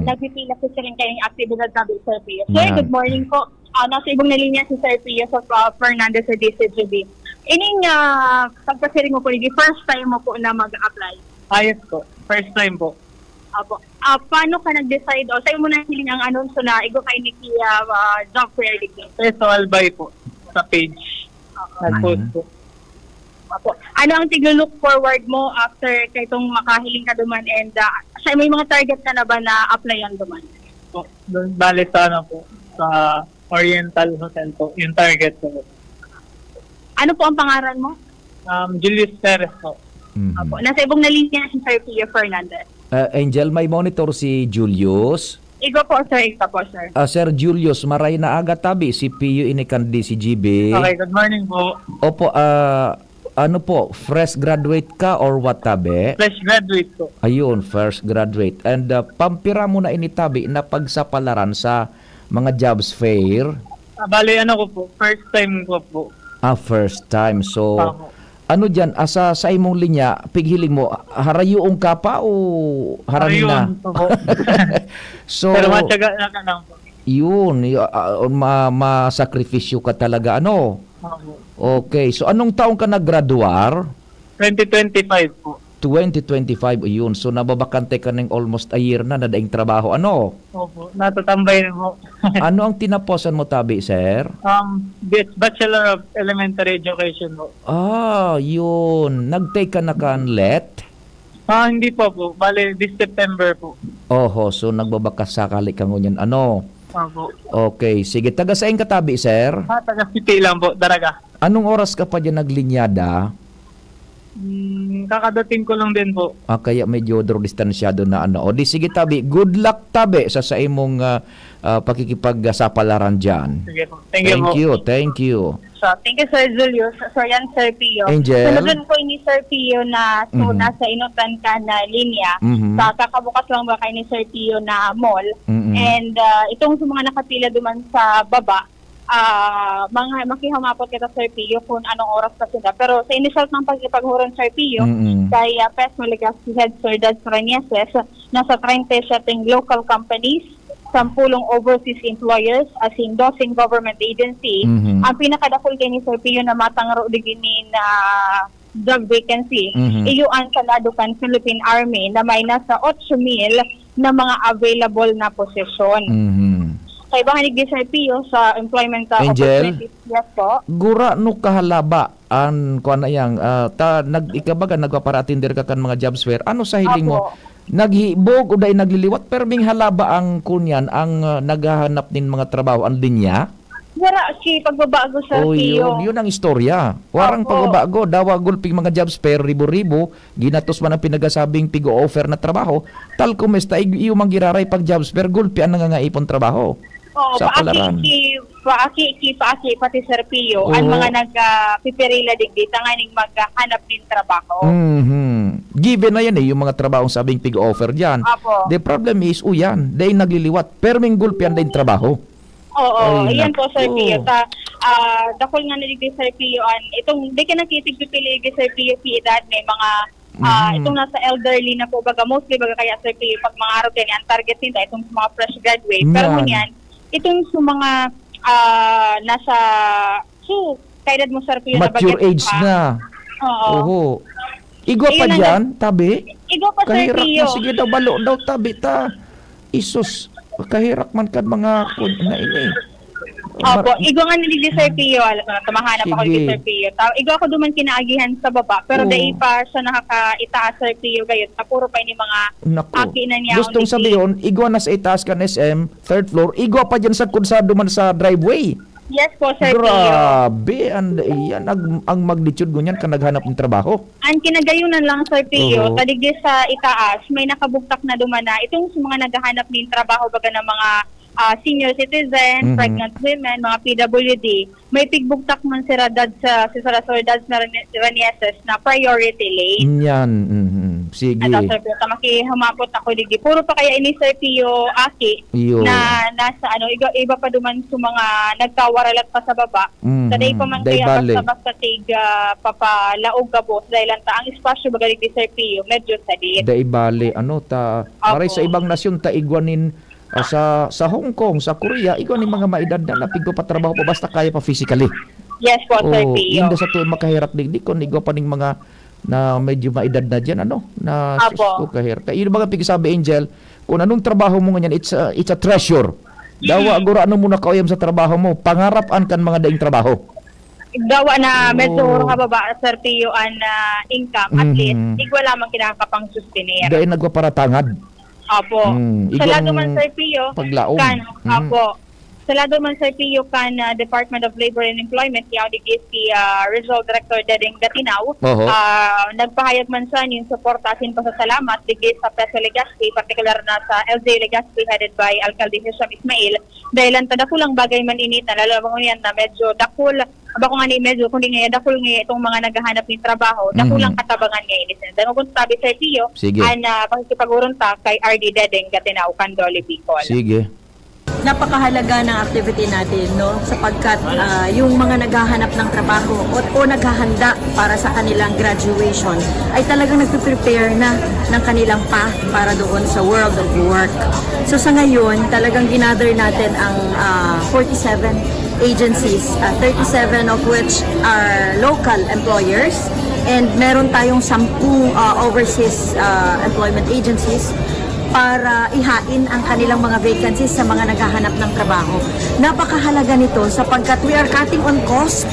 nagpipila ko siya rin kayong aktibidad na Sir Pio. Sir, good morning po. Nasa ibong na linya si Sir Pio sa Fernandez sa DCGB. Ining pagkasiring mo po, first time mo po na mag-apply? Ayos po. First time po. Apo. Paano ka nag-decide o sa'yo mo na hiling ang anonso na igo kay Nikki job fair digdi? Personal buy po sa page. Nag-post po. Apo. Ano ang tig-look forward mo after kay itong makahiling ka duman and sa'yo may mga target ka na ba na applyan duman? Po, bale sa po, sa Oriental Hotel po, yung target po. Ano po ang pangalan mo? Julius Perez po. Apo. Nasa ibong nalinya si Sir Pio Fernandez. Angel, may monitor si Julius. Igo po, sir. Ika po, sir. Sir Julius, maray na aga tabi si Pio inikan DCGB. Okay, good morning po. Opo, ano po, fresh graduate ka or what tabi? Fresh graduate po. Ayun, fresh graduate. And pampira mo na initabi na pagsapalaran sa mga jobs fair? Bale, ano ko po, first time ko po. First time. So, ano dyan, sa imong linya, pighiling mo, harayuong ka pa o harami na? So, pero matyaga na ka lang po. Yun, masakripisyo ka talaga, ano? Okay, so anong taong ka nag-graduar? 2025 po. 2025, yun. So, nababakante ka ng almost a year na nadaing trabaho. Ano? Opo, natatambay na po. Ano ang tinaposan mo, tabi, sir? Bachelor of Elementary Education po. Yun. Nag-take ka na kan-let? Hindi po po. Bale, this September po. Oho, so nagbabakas sakali ka ngunyan. Ano? Opo. Okay, sige. Taga saan ka tabi, sir? Taga City lang po, Daraga. Anong oras ka pa dyan naglinyada? Kakadating ko lang din po. Kaya medyo distansyado na ano. O di sige tabi, good luck tabi sa imong pakikipag-sapalaran dyan. Sige po. Thank you po. Thank you. So, thank you, Sir Julius. So, yan, Sir Pio. Angel? Sunodun po ni Sir Pio na nasa inutan ka na linya. Sa kakabukas lang ba kay ni Sir Pio na mall. And itong sa mga nakapila duman sa baba, mga makihumapot kita, Sir Pio, kung anong oras pa sila. Pero sa initial ng pagkipaghuron, Sir Pio, kay PESMO Legazpi Head Sir Dad Franieses, nasa 37 local companies, 10 overseas employers, as in 12 government agency. Ang pinakadakol kay ni Sir Pio na matangro diginin na job vacancy, iyuan sa Ladukan Philippine Army na may nasa 8,000 na mga available na posisyon. Kaya ba ni Sir Pio sa employment opportunities? Yes po. Gura no kahalaba an kuan na yang ikabaga nagpapara-attender ka kan mga jobs fair. Ano sa hiling mo? Naghibog o dahil nagliliwat pero ming halaba ang kunyan ang naghahanap din mga trabaho ang linya? Wala, pagbabago sa Pio. Yun ang istorya. Warang pagbabago, dawa gulping mga jobs fair, ribo-ribo, ginatos man ang pinagasabing pigo-offer na trabaho, tal kumesta iyo manggiraray pag jobs fair, gulpi ang nangangaipon trabaho. Sa palaran. Paaki pati Sir Pio, ang mga nagpipirila digdi, tanganing maghanap din trabaho. Given na yan yung mga trabahong sabing pig-offer dyan. The problem is, yan, dahil nagliliwat, pero may gulpian din trabaho. Oo, iyan po, Sir Pio. Dakol nga naligdi, Sir Pio, itong, di ka nakitig pipili, Sir Pio, edad, may mga, itong nasa elderly na po, baga, mostly, baga kaya, Sir Pio, pag mga araw din, ang target nila, itong mga fresh graduate. Pero yan, itong sa mga, nasa, kaya mo, Sir Pio, mature age na. Oo. Igwa pa dyan, tabi? Igwa pa, Sir Pio. Sige daw, balo daw, tabi ta. Isus, kahirak man kan mga na ini. Opo, igwa nga nili Sir Pio, tamahanap ako ni Sir Pio. Igwa ko duman kinaagihan sa baba, pero dahil pa siya nakakaitaas, Sir Pio, gayon, puro pa ni mga aki na niya. Gustong sabihin, igwa na sa itaas kan SM, third floor, igwa pa dyan sa kunsado man sa driveway. Yes po, Sir Pio. Grabe, yan, ang magnitude ganyan ka naghanap ng trabaho. Ang kinagayunan lang, Sir Pio, tadigdi sa itaas, may nakabuktak na dumana. Itong mga naghahanap ng trabaho baga ng mga senior citizen, pregnant women, mga PWD, may pigbuktak man si Sir Dad Ranieses na priority lane. Yan, sige. At Sir Pio, makihumapot ako digdi. Puro pa kaya ini Sir Pio aki na nasa iba pa duman sa mga nagkawaralat pa sa baba. Sa day pa man kaya basta papalaog ka boss dahil ang espasyo baga digdi Sir Pio, medyo sadit. Day bale, maray sa ibang nasyon taigwanin sa Hong Kong, sa Korea, ikaw ni mga maedad na napigko pa trabaho pa basta kaya pa physically. Yes po, Sir Pio. Inda sa tuwing makahirap digdi kon igwa pa ning mga na medyo maedad na dyan, na susko kahirap. Kaya yun mga pigisabi, Angel, kung anong trabaho mo ganyan, it's a treasure. Dawa, agura ano muna kauyam sa trabaho mo, pangarapan kan mga daing trabaho. Dawa na medyo kababa, Sir Pio, ang income, at least, igwa lamang kinakapang sustenir. Dahil nagwaparatangad. Apo. Sa lado man, Sir Pio, paglaom. Sa lado man, Sir Pio, Department of Labor and Employment, yaw digis si Regional Director Dedeng Gatinaw, nagpahayag man sa yung suportasin pa sa salamat digis sa PESMO Legazpi, particular na sa LJ Legazpi headed by Alcalde Hisham Ismail, dahil ang tadakulang bagay man init na lalo yan na medyo dakul, abako nga ni medyo, kundi nga dakul nga itong mga naghahanap ng trabaho, dakulang katabangan nga init. Dahil kung sabi, Sir Pio, pakikipag-urong ta kay RD Dedeng Gatinaw, Candoli, Bicol. Sige. Napakahalaga ng activity natin, no? Sapagkat yung mga naghahanap ng trabaho o naghahanda para sa kanilang graduation ay talagang nagpe-prepare na ng kanilang path para doon sa world of work. So sa ngayon, talagang ginather natin ang 47 agencies, 37 of which are local employers, and meron tayong 10 overseas employment agencies para ihain ang kanilang mga vacancies sa mga naghahanap ng trabaho. Napakahalaga nito sapagkat we are cutting on cost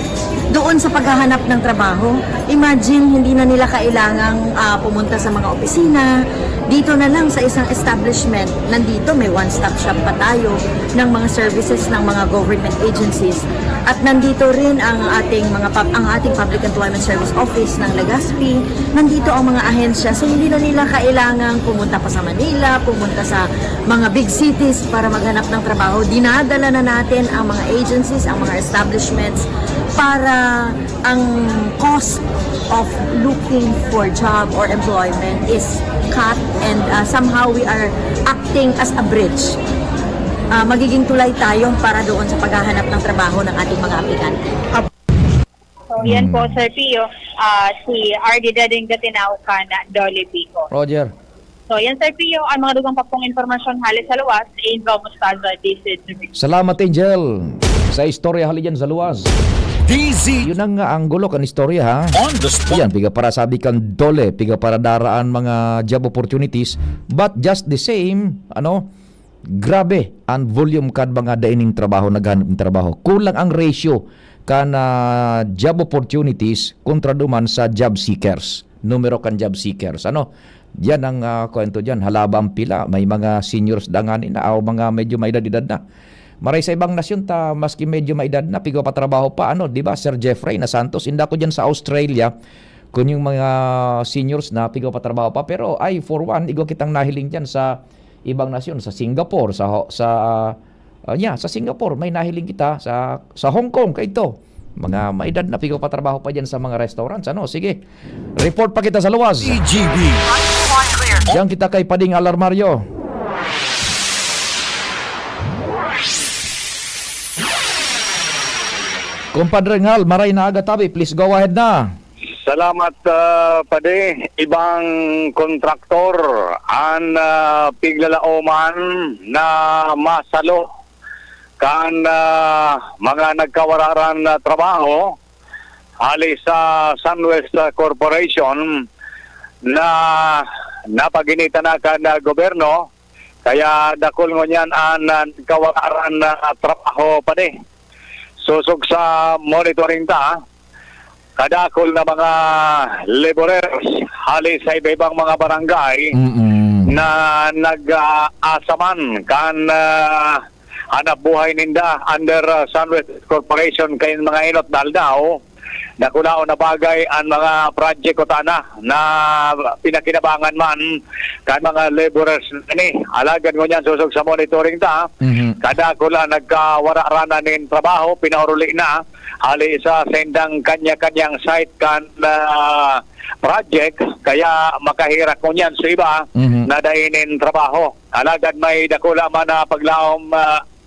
doon sa paghahanap ng trabaho. Imagine, hindi na nila kailangang pumunta sa mga opisina, Dito na lang sa isang establishment, nandito may one-stop shop pa tayo ng mga services ng mga government agencies. At nandito rin ang ating Public Employment Service Office ng Legazpi. Nandito ang mga ahensya. So hindi na nila kailangang pumunta pa sa Manila, pumunta sa mga big cities para maghanap ng trabaho. Dinadala na natin ang mga agencies, ang mga establishments para ang cost of looking for job or employment is cut, and somehow we are acting as a bridge. Magiging tulay tayo para doon sa paghahanap ng trabaho ng ating mga aplikante. So yan po, Sir Pio, si RD Dading Gatinauca na Dolly Pico. Roger. So yan, Sir Pio, ang mga dugang pa pong informasyon halis sa luwas, Angel Mostaza, DCG. Salamat, Angel. Sa istorya hali dyan sa luwas. Yun ang anggulo kan istorya, ha? On the spot. Yan, piga para sabi kan dole, piga para daraan mga job opportunities. But just the same, grabe ang volume kan mga daining trabaho, naghanap ng trabaho. Kulang ang ratio kan job opportunities kontra duman sa job seekers. Numero kan job seekers. Yan ang kwento dyan. Halabang pila. May mga seniors danganin na o mga medyo may edad na. Maray sa ibang nasyon ta, maski medyo may edad na, pigo pa trabaho pa. Di ba, Sir Jeffrey na Santos, inda ko dyan sa Australia, kung yung mga seniors na, pigo pa trabaho pa. Pero for one, igo kitang nahiling dyan sa ibang nasyon, sa Singapore, sa Singapore, may nahiling kita, sa Hong Kong, kaito. Mga may edad na, pigo pa trabaho pa dyan sa mga restaurants. Sige, report pa kita sa luwas. DGB. Diyan kita kay Pading Alarmario. Kumpadre Ngal, maray na aga tabi. Please go ahead na. Salamat, Pade. Ibang kontraktor ang piglalaoman na masalo kan mga nagkawararan na trabaho hali sa Sunwest Corporation na napaginita na kan gobyerno, kaya dakol ngo niyan ang nagkawararan na trabaho, Pade. Susog sa monitoring ta, kadakol na mga laborers hali sa iba-ibang mga barangay na nag-aasaman kan hanap buhay ninda under Sunwest Corporation kay mga inot daldaw na kulao na bagay ang mga project ko tana na pinakinabangan man kan mga laborers ni alagan ko niyan susog sa monitoring ta. Kada kula nagkawararana nin trabaho pinauruli na hali sa sendang kanya-kanyang site kan project, kaya makahirap ko niyan sa iba na dainin trabaho. Alagad may dakula man na paglaom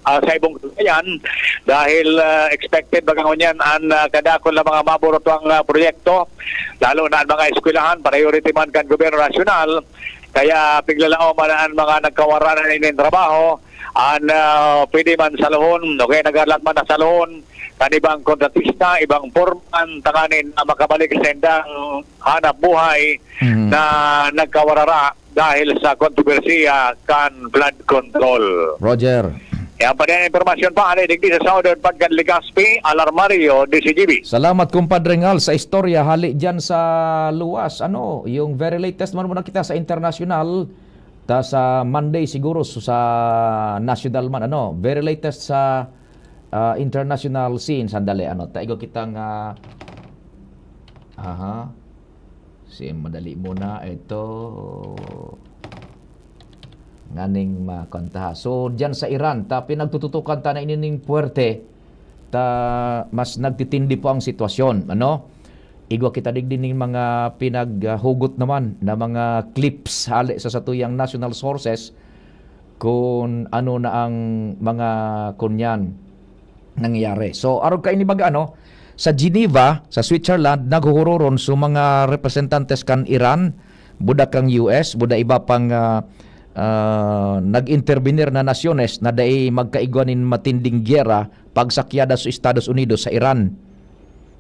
sa ibong yan dahil expected bagang yan ang kadakol na mga maburotong proyekto, lalo na ang mga eskwelahan, priority man kan gobyerno nasyonal, kaya piglalaom man ang mga nagkawaranan ng trabaho ang pwede man saluhon, okay, nagalat man na saluhon kan ibang kontratista, ibang foreman, tanganin na makabalik sa sendang hanap buhay na nagkawarara dahil sa kontrobersiya kan flood control. Roger. Yan pa din ang informasyon pa, digdi sa Southern Pagkan Legazpi, Alarmario, DCGB. Salamat, Kumpadre Ngal, sa istorya hali dyan sa luwas. Yung very latest man muna kita sa international, ta sa Monday siguro sa national man, very latest sa international scene. Sandali, taigo kitang madali muna ito nganing makontaha. So diyan sa Iran ta pinagtututukan ta na inining puwerte ta mas nagtitindi po ang sitwasyon. Igwa kita digdining mga pinaghugot naman na mga clips hali sa satuyang national sources kung ano na ang mga kunyan nangyari. So arog ka ini baga sa Geneva, sa Switzerland, naghuhuroron sa mga representantes kan Iran, budak kang US, budak iba pang nag-intervenir na nasyones na dai magkaigwanin matinding gyera pagsakyada sa Estados Unidos sa Iran.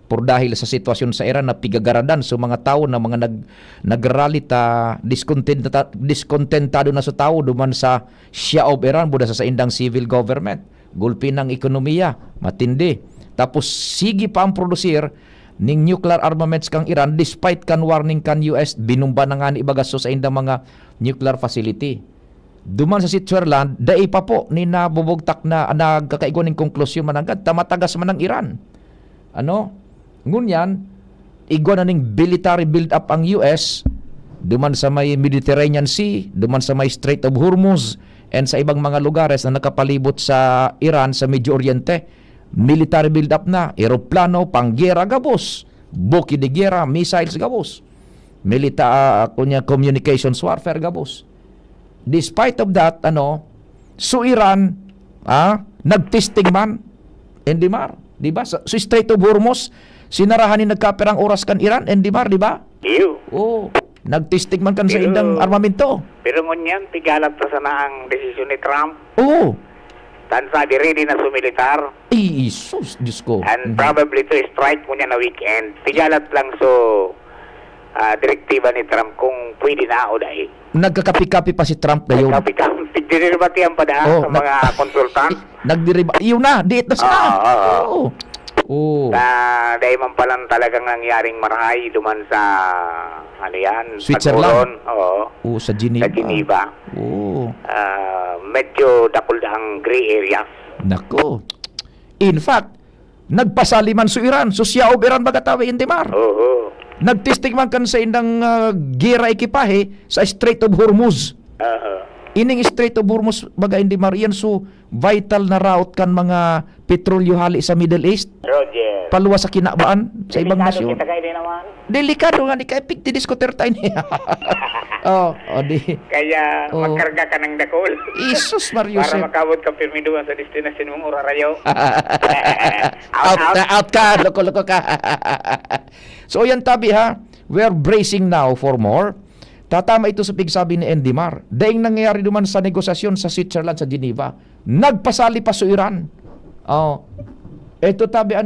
Por dahil sa sitwasyon sa Iran na pigagaradan sa mga tao na mga nagrally ta diskontentado na sa tao duman sa Shah of Iran buda sa indang civil government. Gulpi ng ekonomiya, matindi. Tapos sige pa ang produsir ning nuclear armaments kang Iran despite kan warning kan US binumba na nga ni ibagaso sa indang mga nuclear facility. Duman sa Switzerland, dai pa po ni nabubugtak na nagkakaigo ning konklusyon manangad tamatagas man ang Iran. Ano? Ngunyan, igwa na ning military build up ang US duman sa may Mediterranean Sea, duman sa may Strait of Hormuz, and sa ibang mga lugares na nakapalibot sa Iran sa Medio Oriente. Military build up na, eroplano, panggera gabos, buki de gera, missiles gabos, communications warfare gabos. Despite of that, so Iran, nagtesting man, Endimar, di ba? So Strait of Hormuz, sinarahan ni nagkaperang oras kan Iran, Endimar, di ba? Iyo. Oo. Nagtesting man kan sa indang armamento. Pero ngunyan, tigalat pa sana ang desisyon ni Trump. Oo. Tansa di ready na sumilitar. Isus, Diyos ko. And probably to strike ngunyan na weekend. Tigalat lang direktiba ni Trump kung pwede na o dahil. Nagkakapi-kapi pa si Trump ngayon. Nagkakapi-kapi. Diniribatihan pa daan sa mga konsultant. Iyon na, diit na sila. Oo. Dahil man palang talagang nangyaring marahay duman sa Switzerland. Oo. Sa Geneva. Sa Geneva. Oo. Medyo dakol ang gray areas. Nako. In fact, nagpasali man sa Iran. So siya o Iran bagatawi Indimar. Oo. Nagtesting man kan sa indang gira ekipahe sa Strait of Hormuz. Ining Strait of Hormuz baga Indimar yan so vital na route kan mga petrolyo hali sa Middle East. Roger. Paluwa sa kinabaan sa ibang nasyon. Kita kayo din naman. Delikado nga ni kay pig diskuter tayo niya. Kaya magkarga ka ng dakol. Isus Mario. Para makabot ka pirmiduan sa destinasyon mong urarayaw. out ka, loko-loko ka. So yan tabi ha, we're bracing now for more. Tatama ito sa pigsabi ni Endimar. Daing nangyayari duman sa negosasyon sa Switzerland, sa Geneva. Nagpasali pa sa Iran. Ito tabi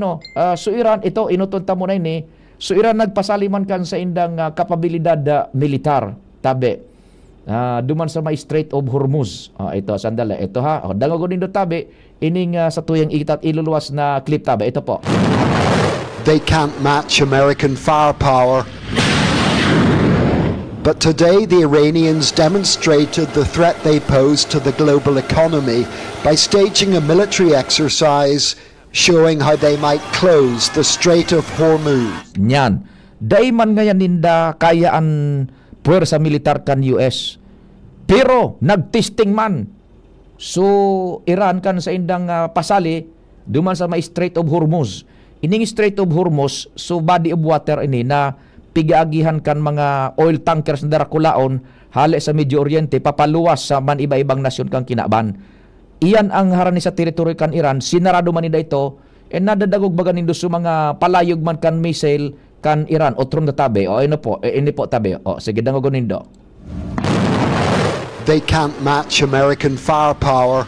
so Iran, ito inutunta mo na ini. So Iran nagpasali man kan sa indang kapabilidad militar. Tabi. Duman sa may Strait of Hormuz. Ito, sandali. Ito ha. Dangagon din do tabi. Ining sa tuyang itat iluluwas na clip tabi. Ito po. They can't match American firepower. But today the Iranians demonstrated the threat they pose to the global economy by staging a military exercise showing how they might close the Strait of Hormuz. Nyan. Day man ngayon ninda kayaan puwersa militar kan US. Pero nagtesting man. So Iran kan sa indang pasali duman sa may Strait of Hormuz. Ining Strait of Hormuz, so body of water ini na pigaagihan kan mga oil tankers na darakulaon hali sa Medio Oriente papaluwas sa man iba-ibang nasyon kang kinaban. Iyan ang harani sa teritoryo kan Iran, sinarado man nida ito, nadadagog baga nindo sa mga palayog man kan missile kan Iran o tron na tabi. Ini po tabi. Sige dangogon nindo. They can't match American firepower.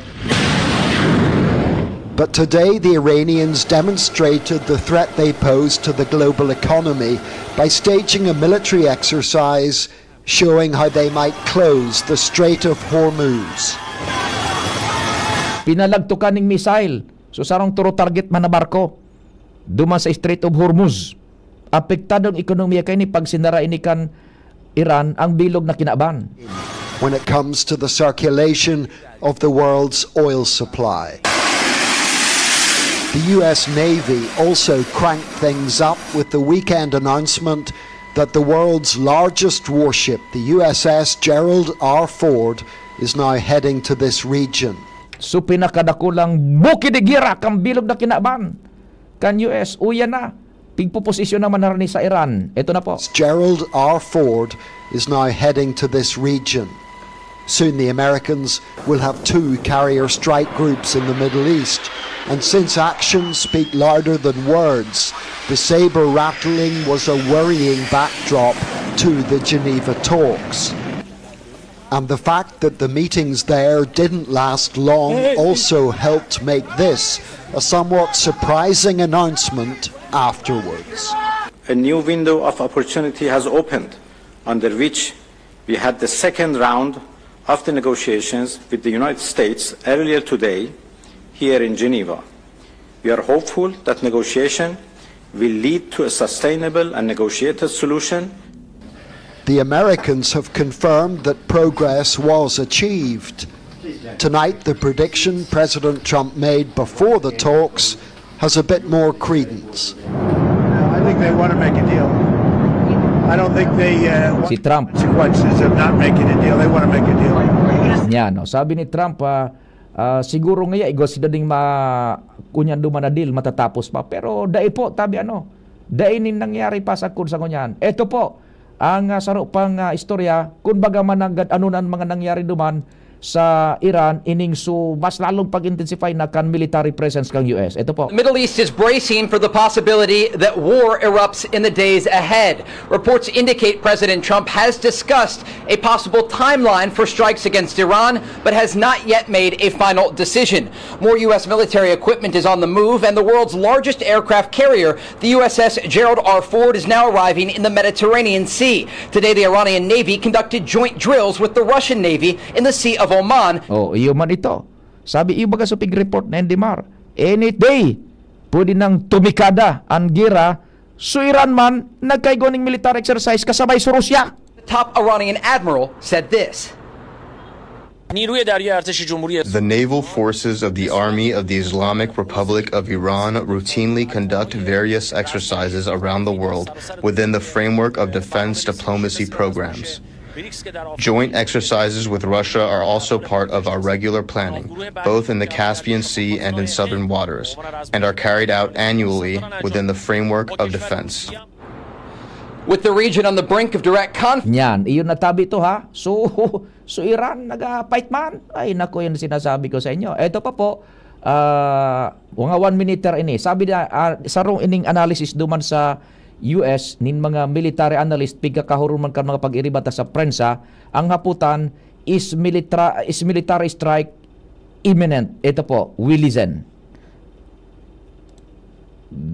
But today the Iranians demonstrated the threat they pose to the global economy by staging a military exercise showing how they might close the Strait of Hormuz. Pinalagtukan ning missile. So sarong turo target man na barko. Duman sa Strait of Hormuz. Apektadong ekonomiya kay ni pag sinara ini kan Iran ang bilog na kinaban. When it comes to the circulation of the world's oil supply. The US Navy also cranked things up with the weekend announcement that the world's largest warship, the USS Gerald R. Ford, is now heading to this region. So pinakadakulang buki de gira kang bilog na kinaban kan US. Uya na. Pigpuposisyon naman na rin sa Iran. Ito na po. Gerald R. Ford is now heading to this region. Soon the Americans will have 2 carrier strike groups in the Middle East. And since actions speak louder than words, the saber rattling was a worrying backdrop to the Geneva talks. And the fact that the meetings there didn't last long also helped make this a somewhat surprising announcement afterwards. A new window of opportunity has opened, under which we had the second round of the negotiations with the United States earlier today here in Geneva. We are hopeful that negotiation will lead to a sustainable and negotiated solution. The Americans have confirmed that progress was achieved. Tonight, the prediction President Trump made before the talks has a bit more credence. I think they want to make a deal. I don't think they Si Trump. consequences of not making a deal. They want to make a deal. Yan, no. Sabi ni Trump, siguro nga igos sila ding kunyan duman na deal matatapos pa. Pero dai po, tabi dainin nangyari pa sa kunyan. Ito po, ang saro pang istorya, kung baga managad anunan mga nangyari duman sa Iran, ining mas lalong pag-intensify na kan military presence kang US. Ito po. The Middle East is bracing for the possibility that war erupts in the days ahead. Reports indicate President Trump has discussed a possible timeline for strikes against Iran, but has not yet made a final decision. More U.S. military equipment is on the move, and the world's largest aircraft carrier, the USS Gerald R. Ford, is now arriving in the Mediterranean Sea. Today, the Iranian Navy conducted joint drills with the Russian Navy in the Sea of Oman. Oh, iyo man ito. Sabi iyo baga sa report na Endemar, any day pwede nang tumikada ang gira so Iran man nagkaigoning military exercise kasabay sa Rusya. The top Iranian admiral said this. The naval forces of the Army of the Islamic Republic of Iran routinely conduct various exercises around the world within the framework of defense diplomacy programs. Joint exercises with Russia are also part of our regular planning, both in the Caspian Sea and in southern waters, and are carried out annually within the framework of defense. With the region on the brink of direct conflict. Yan, iyon natabi to ha. So Iran naga-fight man. Ay nako, yun sinasabi ko sa inyo. Ito pa po, mga 1 minute ini. Sabi na, sarong ining analysis duman sa US nin mga military analyst pigkakahuruman kan mga pag-iribata sa prensa, ang haputan is military strike imminent. Ito po, we listen.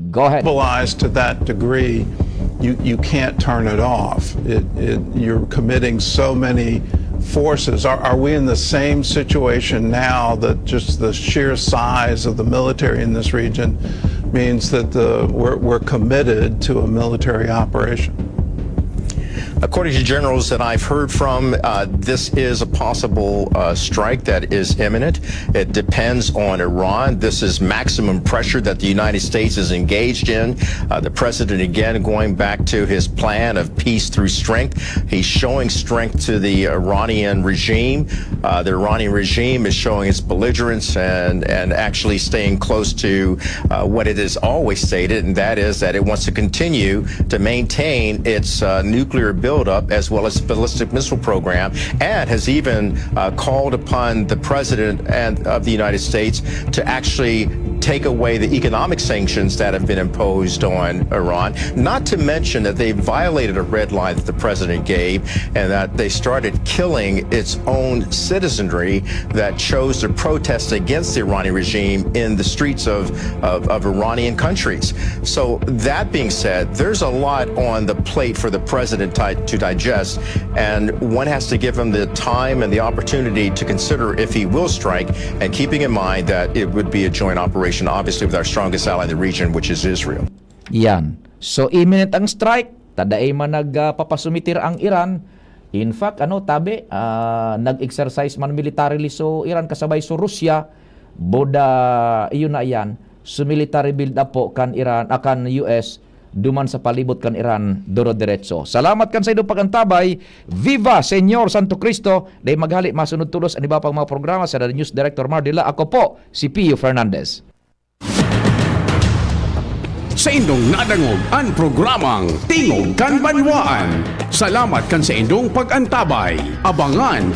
Go ahead. Mobilized to that degree, you can't turn it off. You're committing so many forces. Are we in the same situation now that just the sheer size of the military in this region means that we're committed to a military operation? According to generals that I've heard from, this is a possible strike that is imminent. It depends on Iran. This is maximum pressure that the United States is engaged in. The president, again, going back to his plan of peace through strength. He's showing strength to the Iranian regime. The Iranian regime is showing its belligerence and actually staying close to what it has always stated, and that is that it wants to continue to maintain its nuclear buildup as well as ballistic missile program, and has even called upon the president of the United States to actually take away the economic sanctions that have been imposed on Iran, not to mention that they violated a red line that the president gave, and that they started killing its own citizenry that chose to protest against the Iranian regime in the streets of Iranian countries. So that being said, there's a lot on the plate for the president to digest, and one has to give him the time and the opportunity to consider if he will strike, and keeping in mind that it would be a joint operation, obviously with our strongest ally in the region, which is Israel. Yan. So imminent ang strike, tadaay man nagpapasumitir ang Iran. In fact, nag-exercise man militarily so Iran kasabay so Russia, boda iyon na yan, so military build up po kan Iran, akan US, duman sa palibot kan Iran, duro-diretso. Salamat kan sa inyong pagantabay. Viva Senyor Santo Cristo. Dahil maghali, masunod tulos ang iba pang mga programa sa The News Director Mardila. Ako po, si Pio Fernandez. Sa indong nadangog ang programang Tingog kan Banwaan. Salamat kan sa indong pagantabay. Abangan